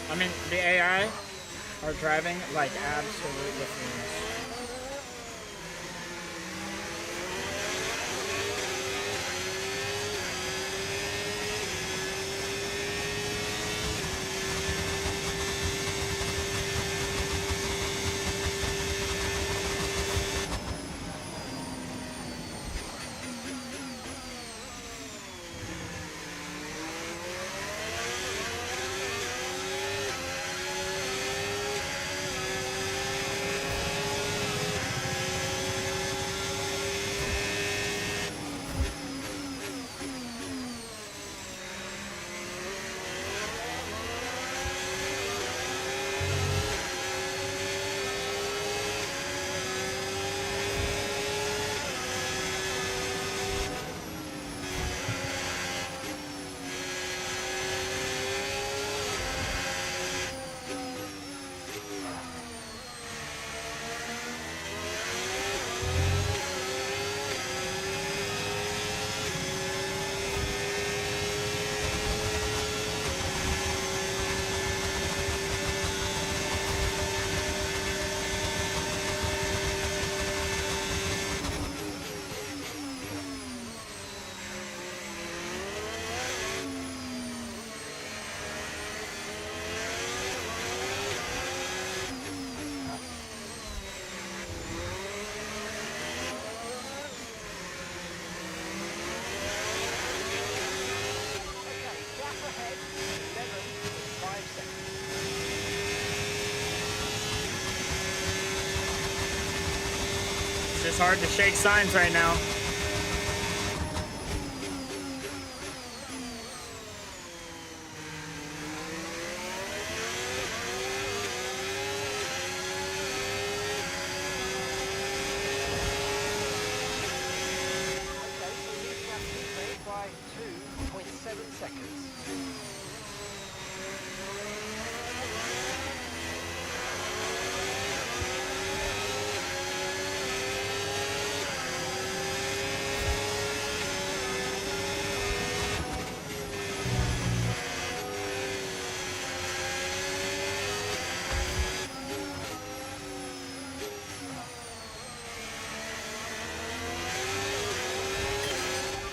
Speaker 3: I mean, the AI are driving like absolute buffoons.
Speaker 5: Okay, gap ahead, 11.5 seconds.
Speaker 3: It's just hard to shake signs right now.
Speaker 5: Okay, we're leading our teammate by 2.7 seconds.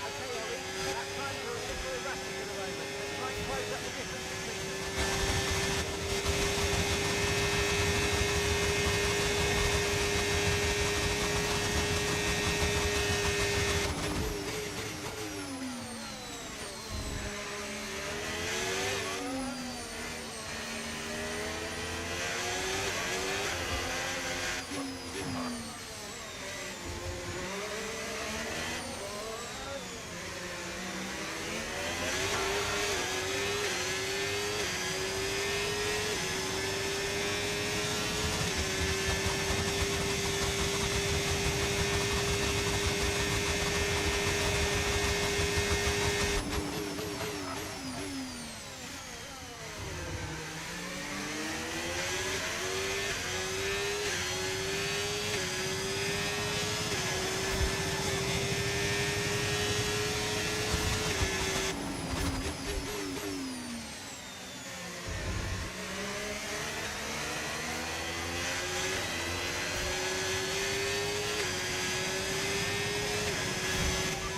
Speaker 5: Okay, Ollie, that times are a little erratic at the moment. Let's try and close up the difference between them.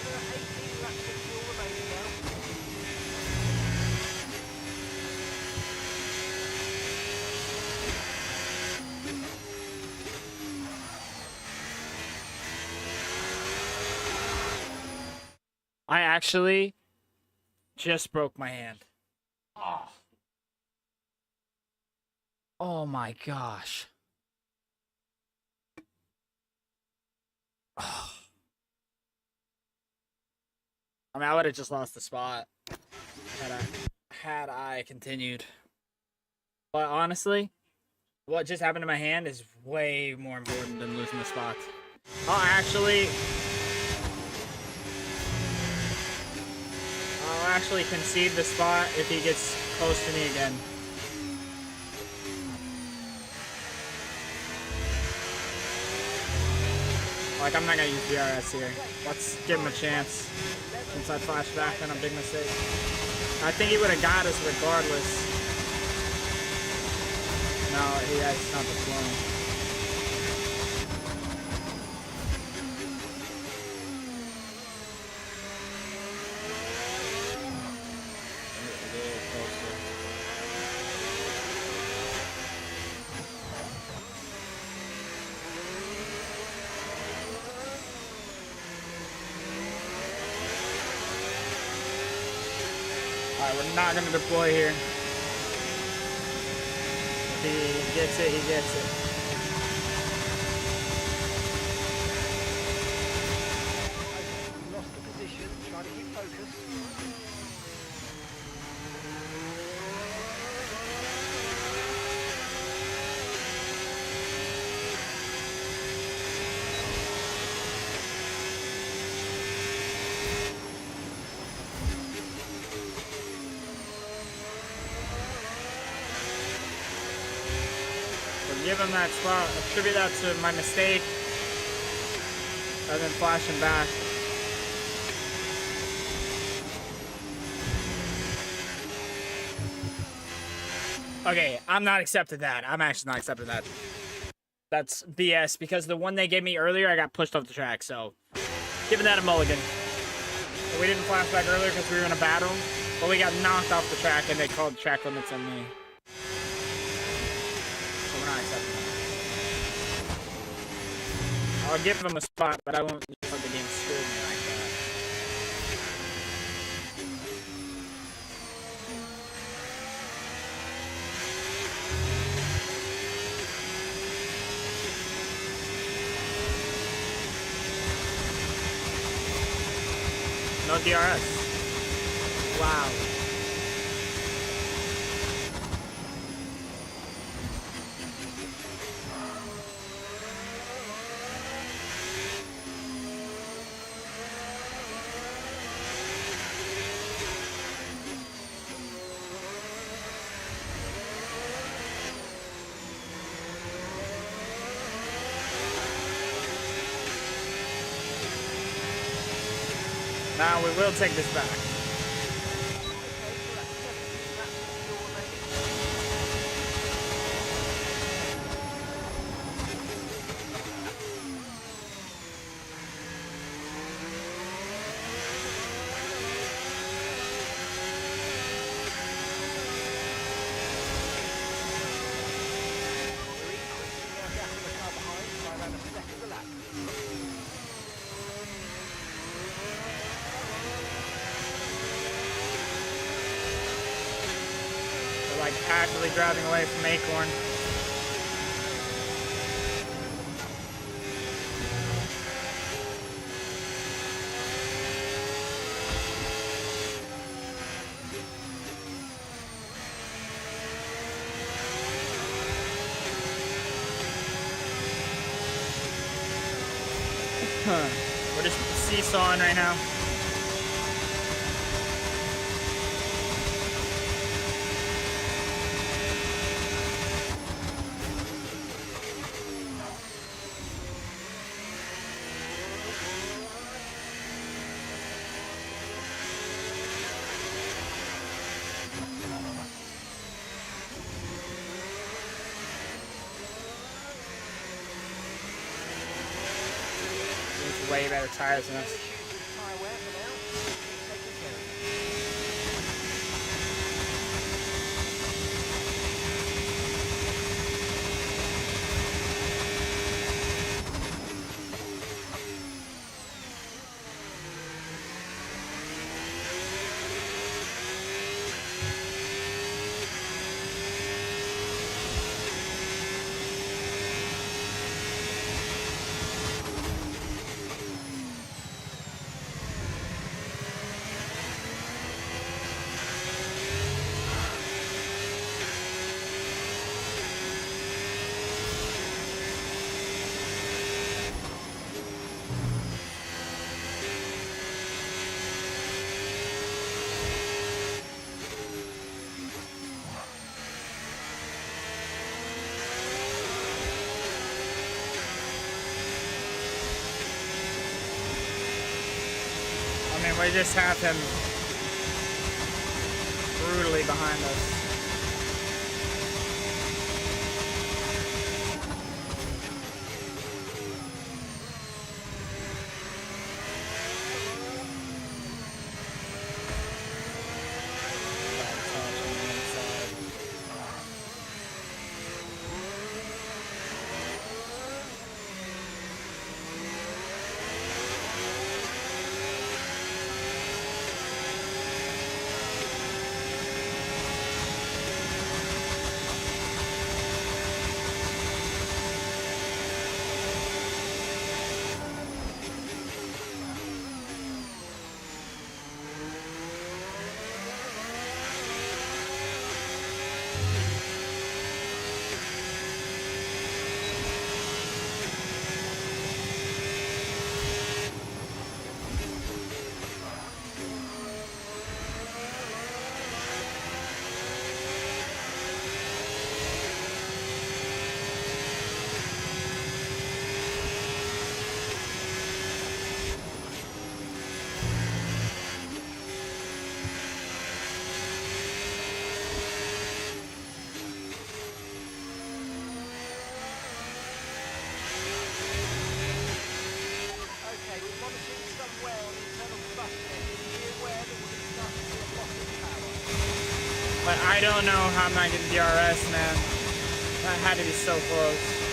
Speaker 5: Another 18 laps of fuel remaining now.
Speaker 3: I actually just broke my hand. Oh. Oh my gosh. Oh. I mean, I would have just lost the spot had I continued. But honestly, what just happened to my hand is way more important than losing the spot. I'll actually concede the spot if he gets close to me again. Like, I'm not gonna use DRS here. Let's give him a chance. Since I flashed back on a big mistake. I think he would have got us regardless. No, yeah, it's not deploying. Alright, we're not gonna deploy here. If he gets it, he gets it.
Speaker 5: We lost the position. Try to keep focus.
Speaker 3: Give him that spot. Attribute that to my mistake. And then flash him back. Okay, I'm not accepting that. I'm actually not accepting that. That's BS because the one they gave me earlier, I got pushed off the track. So, giving that a mulligan. But we didn't flash back earlier because we were in a battle. But we got knocked off the track and they called track limits on me. I'll give them a spot, but I won't let the game screw me like that. No DRS. Wow. Now we will take this back. Like actively driving away from Acorn. We're just seesawing right now. Way better tires than us. We just have him brutally behind us. But I don't know how I'm not getting DRS, man. That had to be so close.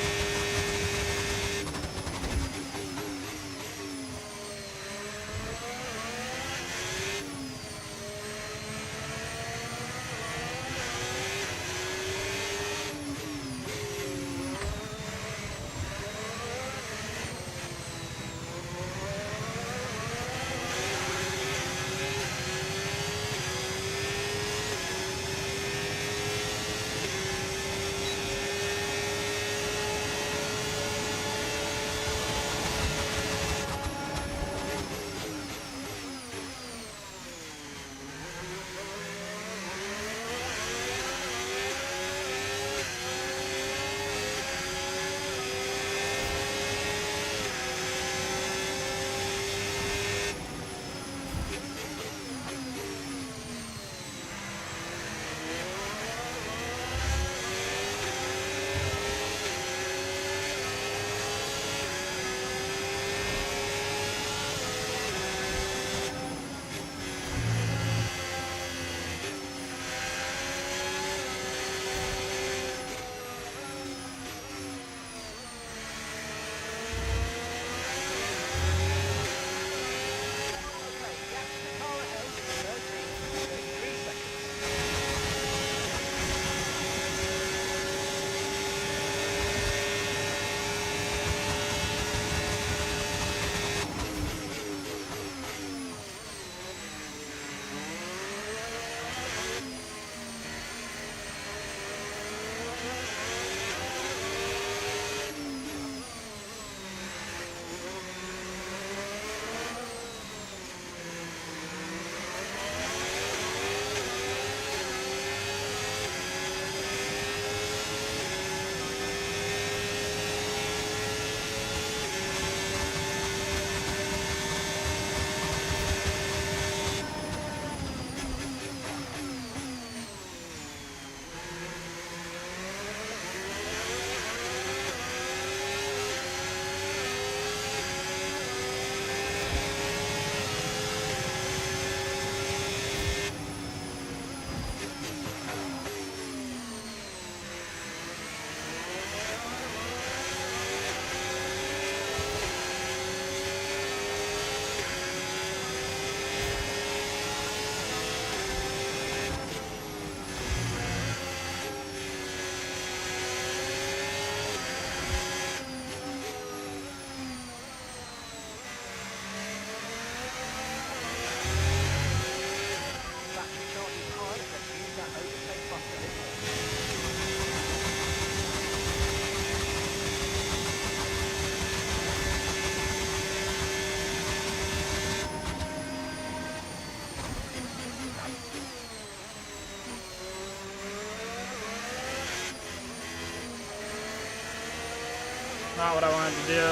Speaker 3: Not what I wanted to do.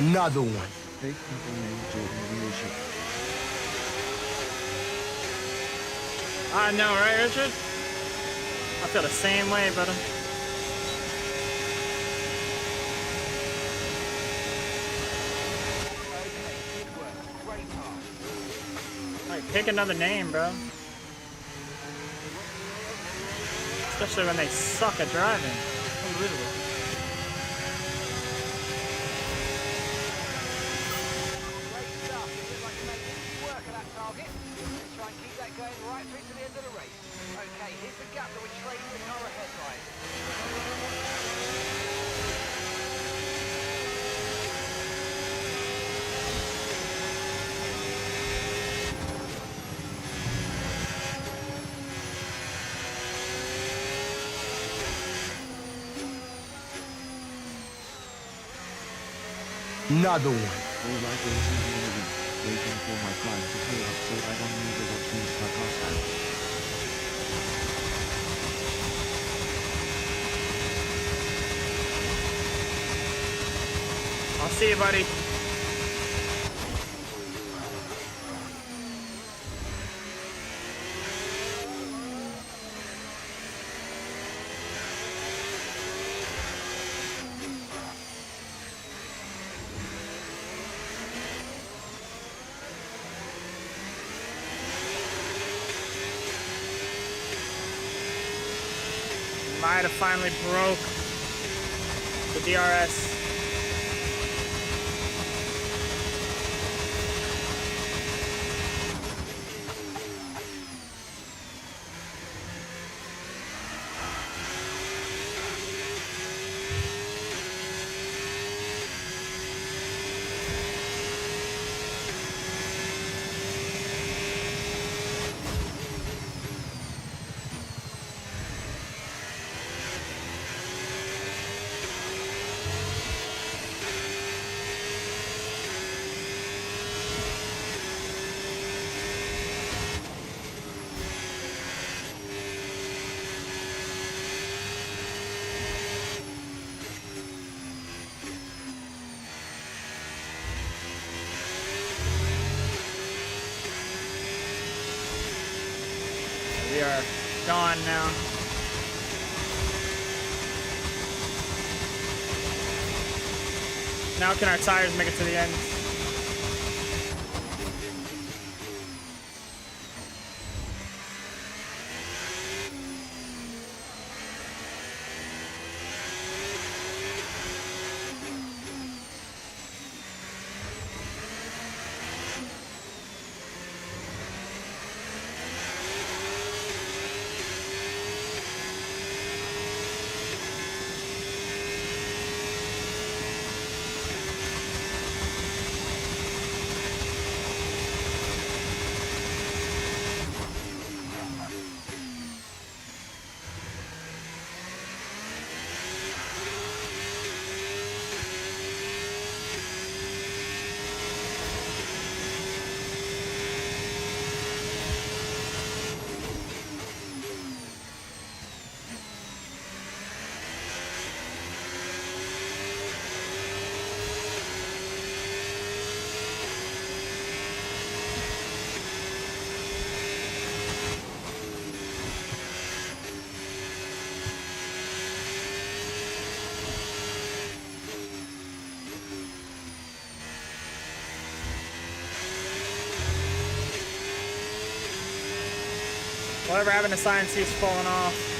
Speaker 4: Another one.
Speaker 3: I know, right, Richard? I feel the same way, brother. Like, pick another name, bro. Especially when they suck at driving. Unbelievable.
Speaker 5: Great stuff. It looks like you made easy work of that target. Let's try and keep that going right through to the end of the race. Okay, here's the gap that we're trading the car ahead by.
Speaker 4: Another one.
Speaker 6: All right, waiting for my client to pay up so I don't need to watch these my car stand.
Speaker 3: I'll see you, buddy. Might have finally broke the DRS. We are gone now. Now can our tires make it to the end? Whatever happened to science seats falling off?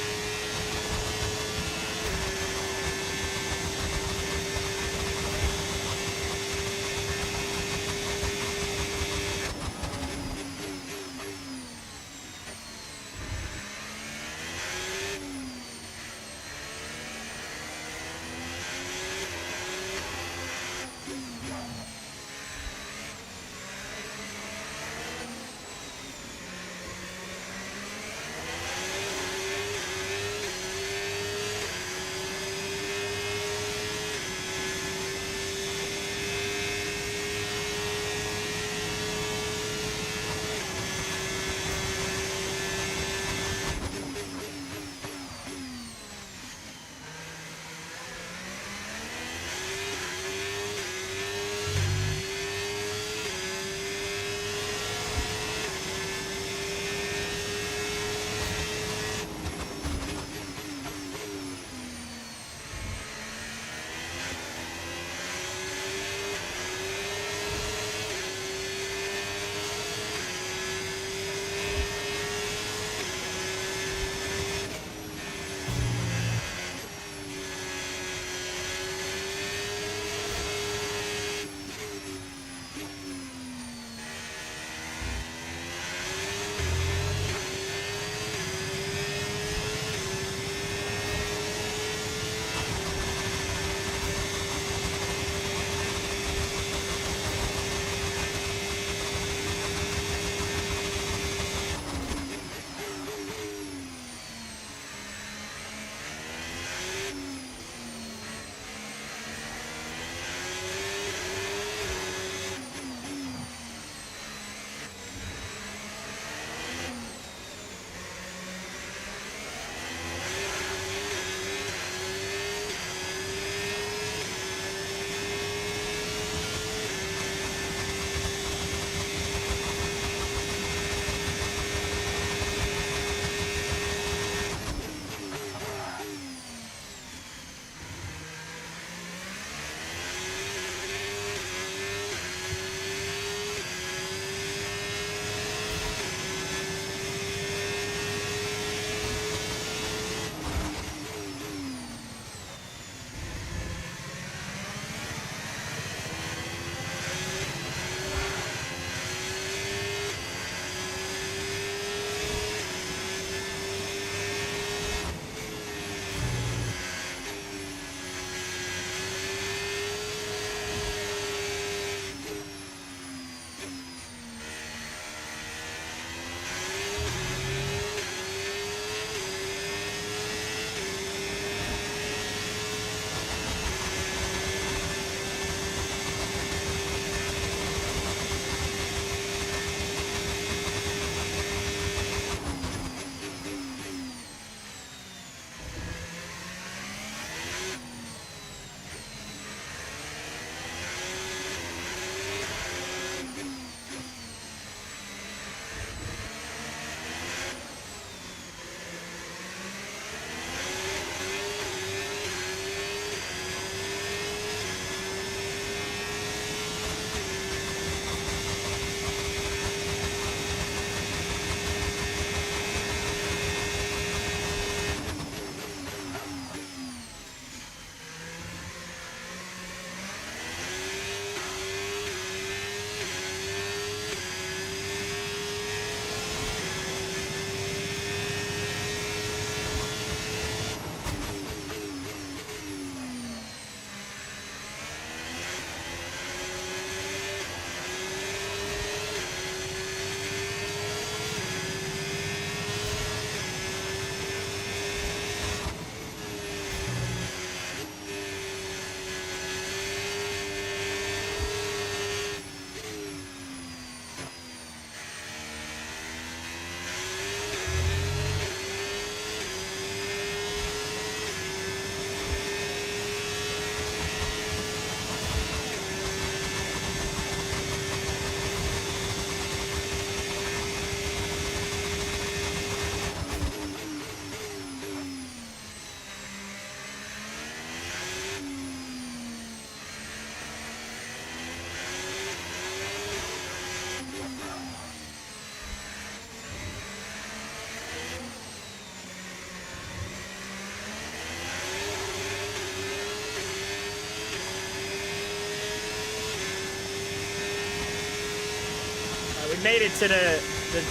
Speaker 3: We made it to the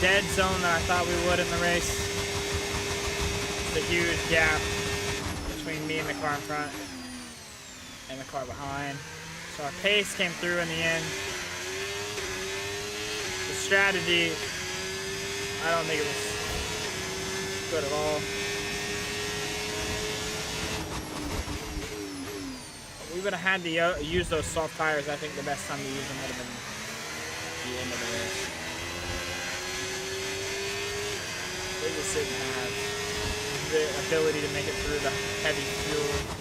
Speaker 3: dead zone that I thought we would in the race. It's a huge gap between me and the car in front and the car behind. So our pace came through in the end. The strategy, I don't think it was good at all. We would have had to use those soft tires. I think the best time to use them would have been the end of the race. They just didn't have the ability to make it through the heavy fuel.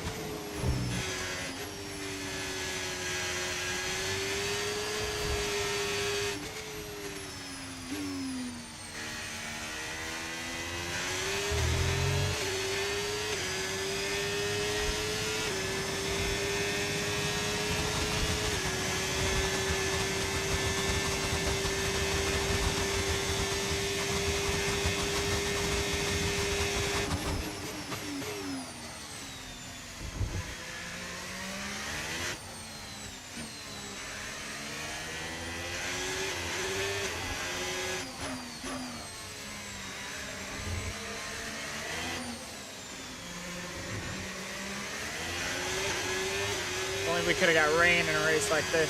Speaker 3: Only we could have got rain in a race like this.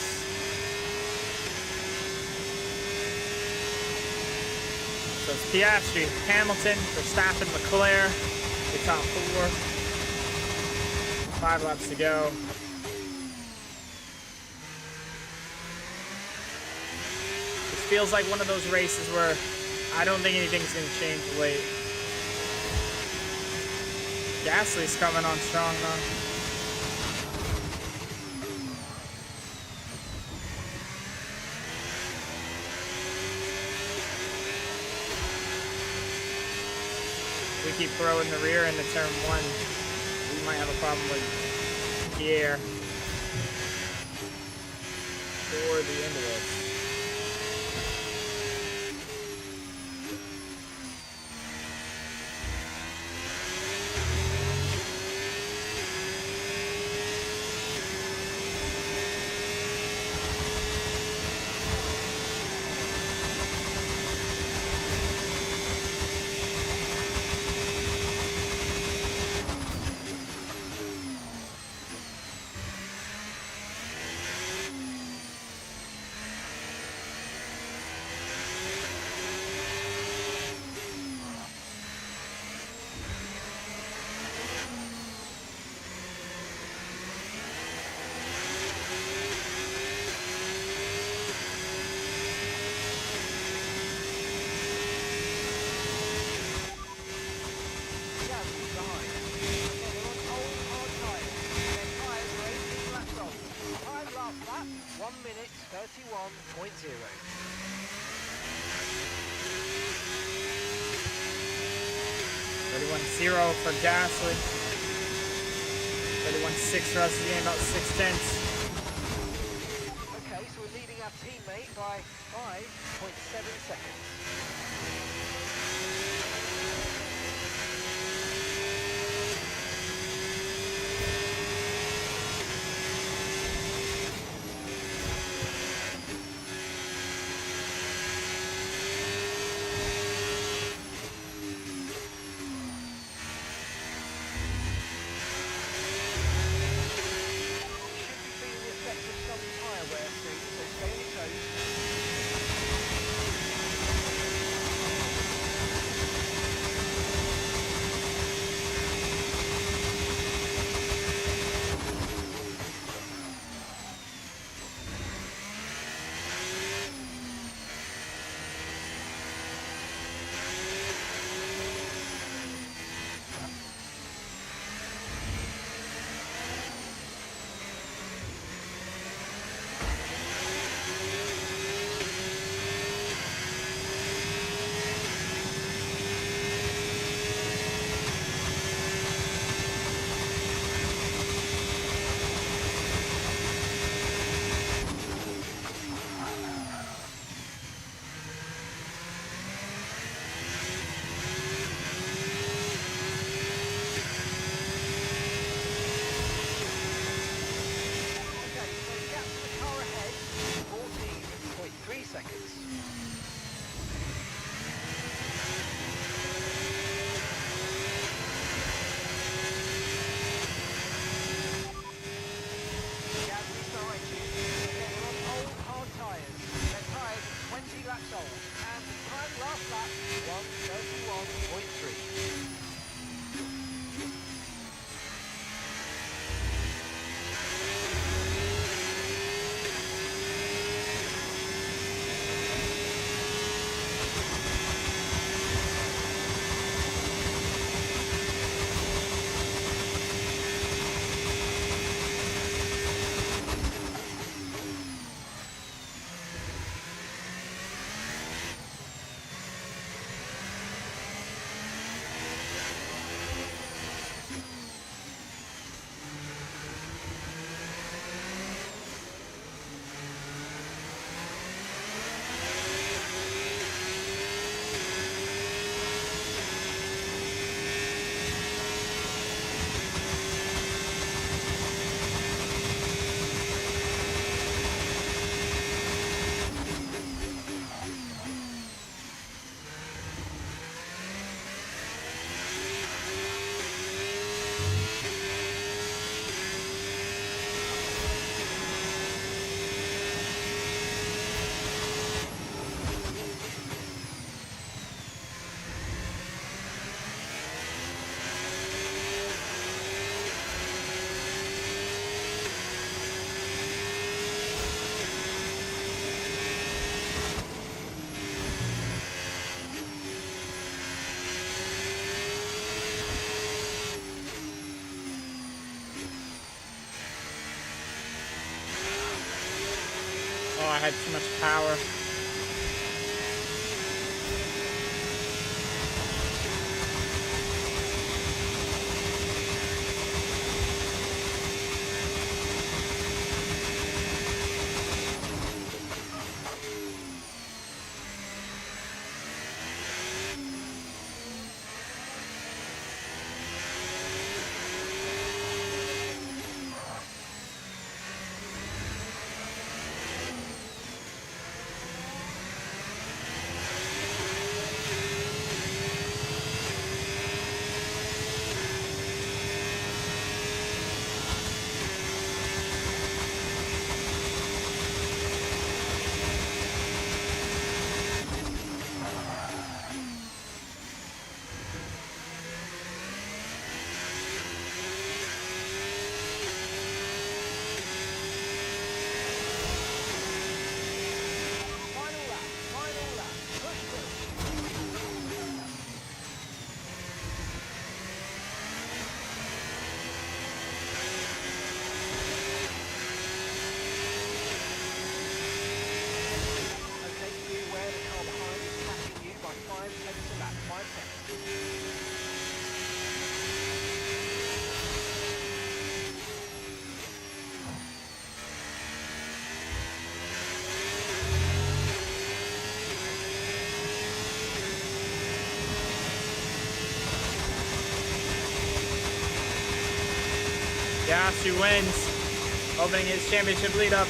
Speaker 3: So it's Piastri, Hamilton, Verstappen, Leclerc, the top four. 5 laps to go. This feels like one of those races where I don't think anything's going to change late. Gasly's coming on strong though. We keep throwing the rear into turn 1. We might have a problem with Pierre for the end of this.
Speaker 5: lap, 1 minute 31.0.
Speaker 3: 31.0 for Gasly. 31.6 for us to gain about 6/10.
Speaker 5: Okay, so we're leading our teammate by 5.7 seconds.
Speaker 3: had too much power. Piastri wins, opening his championship lead up.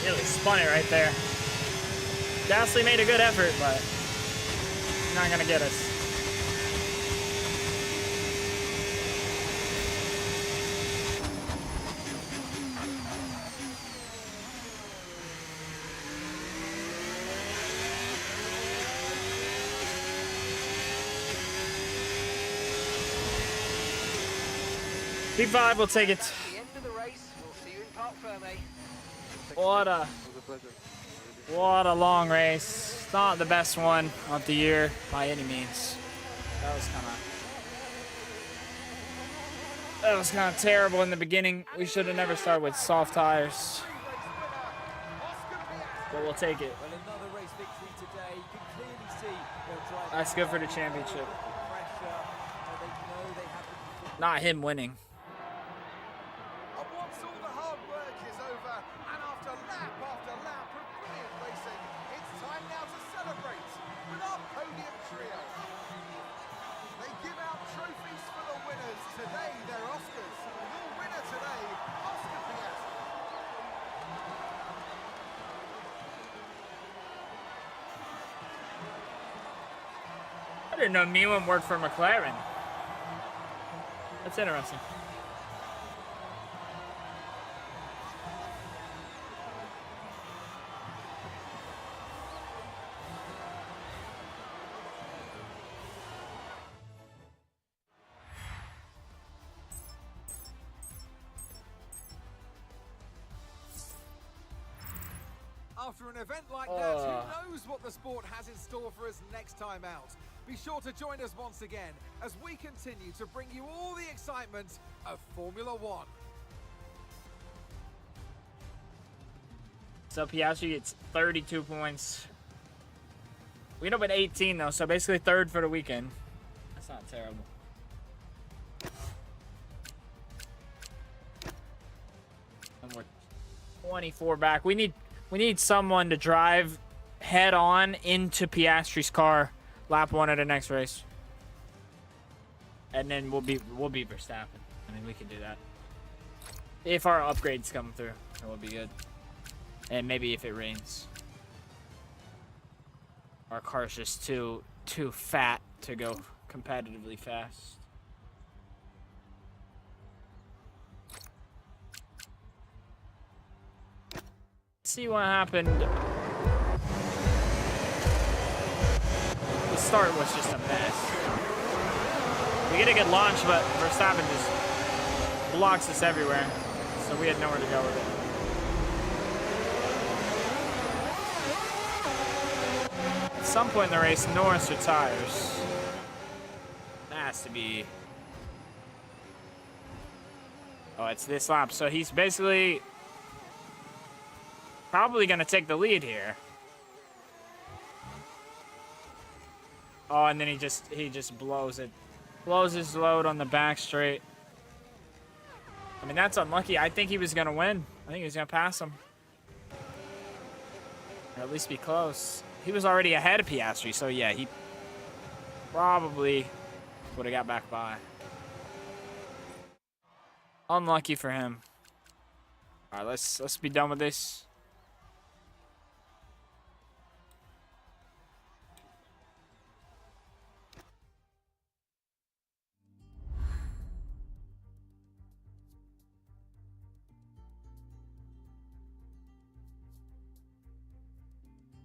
Speaker 3: Really spun it right there. Gasly made a good effort, but not gonna get us. P5 will take it.
Speaker 5: That's the end of the race. We'll see you in Parc Ferme.
Speaker 3: What a long race. It's not the best one of the year by any means. That was kind of terrible in the beginning. We should have never started with soft tires. But we'll take it.
Speaker 2: Well, another race victory today. You can clearly see they're driving.
Speaker 3: That's good for the championship.
Speaker 2: Pressure. They know they have to.
Speaker 3: Not him winning.
Speaker 1: And once all the hard work is over, and after lap of brilliant racing, it's time now to celebrate with our podium trio. They give out trophies for the winners. Today, they're Oscars. Your winner today, Oscar Piastri.
Speaker 3: I didn't know Bearman worked for McLaren. That's interesting.
Speaker 1: After an event like that, who knows what the sport has in store for us next time out? Be sure to join us once again as we continue to bring you all the excitement of Formula One.
Speaker 3: So Piastri gets 32 points. We end up with 18 though, so basically third for the weekend. That's not terrible. And we're 24 back. We need someone to drive head on into Piastri's car lap one of the next race. And then we'll beat Verstappen. I mean, we can do that. If our upgrades come through, it will be good. And maybe if it rains. Our car's just too fat to go competitively fast. See what happened. The start was just a mess. We get a good launch, but Verstappen just blocks us everywhere. So we had nowhere to go with it. At some point in the race, Norris retires. That has to be... Oh, it's this lap. So he's basically probably going to take the lead here. Oh, and then he just blows it. Blows his load on the back straight. I mean, that's unlucky. I think he was going to win. I think he was going to pass him. Or at least be close. He was already ahead of Piastri, so yeah, he probably would have got back by. Unlucky for him. All right, let's be done with this.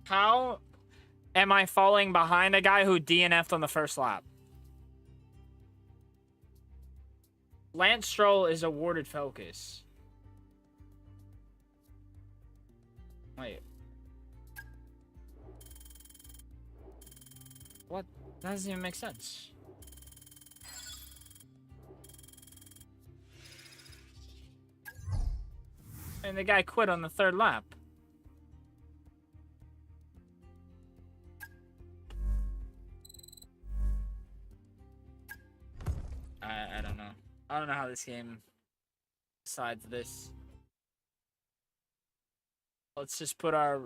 Speaker 3: How am I falling behind a guy who DNF'd on the first lap? Lance Stroll is awarded focus. Wait. What? That doesn't even make sense. And the guy quit on the third lap. I don't know. I don't know how this game decides this. Let's just put our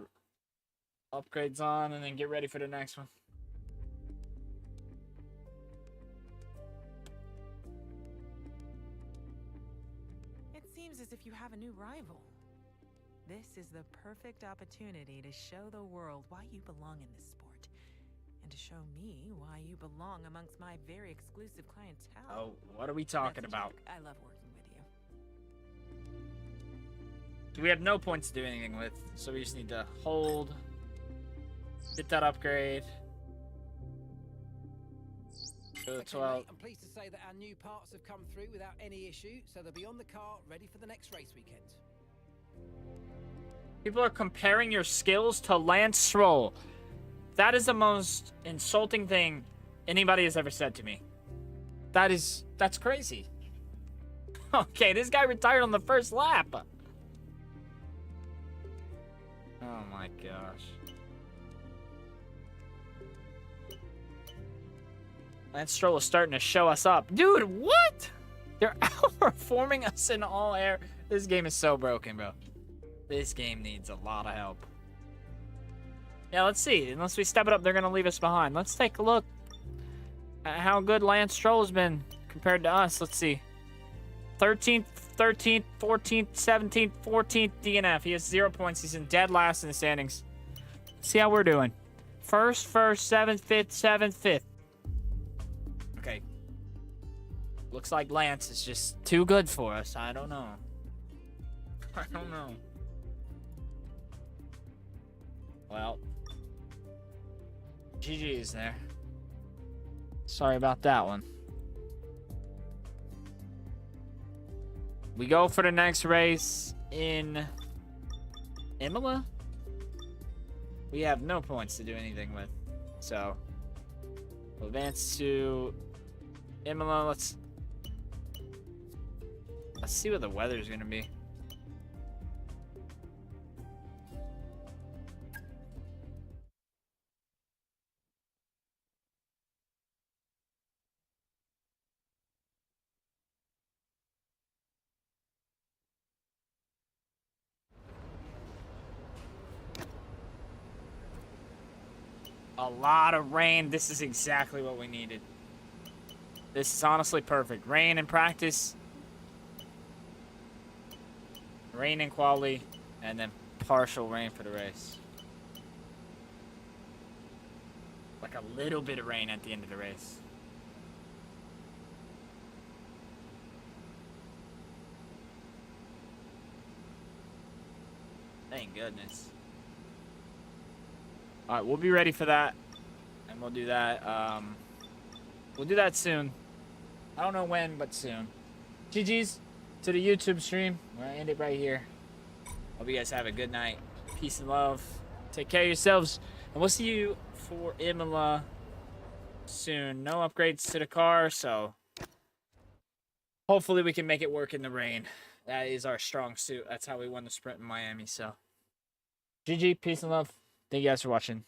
Speaker 3: upgrades on and then get ready for the next one.
Speaker 4: It seems as if you have a new rival. This is the perfect opportunity to show the world why you belong in this sport. And to show me why you belong amongst my very exclusive clientele.
Speaker 3: Oh, what are we talking
Speaker 4: That's a
Speaker 3: about?
Speaker 4: joke. I love working with you.
Speaker 3: We have no points to do anything with, so we just need to hold, get that upgrade. Go to
Speaker 5: Okay,
Speaker 3: 12.
Speaker 5: mate, I'm pleased to say that our new parts have come through without any issue, so they'll be on the car ready for the next race weekend.
Speaker 3: People are comparing your skills to Lance Stroll. That is the most insulting thing anybody has ever said to me. That's crazy. Okay, this guy retired on the first lap. Oh my gosh. Lance Stroll is starting to show us up. Dude, what? They're outperforming us in all air. This game is so broken, bro. This game needs a lot of help. Yeah, let's see. Unless we step it up, they're going to leave us behind. Let's take a look at how good Lance Stroll has been compared to us. Let's see. 13th, 13th, 14th, 17th, 14th DNF. He has 0 points. He's in dead last in the standings. See how we're doing. First, 7th, 5th, 7th, 5th. Okay. Looks like Lance is just too good for us. I don't know. I don't know. Well, GG's there. Sorry about that one. We go for the next race in Imola. We have no points to do anything with. So, we'll advance to Imola. Let's see what the weather's going to be. A lot of rain. This is exactly what we needed. This is honestly perfect. Rain in practice, rain in quali, and then partial rain for the race. Like a little bit of rain at the end of the race. Thank goodness. All right, we'll be ready for that, and we'll do that. We'll do that soon. I don't know when, but soon. GG's to the YouTube stream. We're gonna end it right here. Hope you guys have a good night. Peace and love. Take care of yourselves. And we'll see you for Imola soon. No upgrades to the car, so hopefully we can make it work in the rain. That is our strong suit. That's how we won the sprint in Miami. So GG, peace and love. Thank you guys for watching.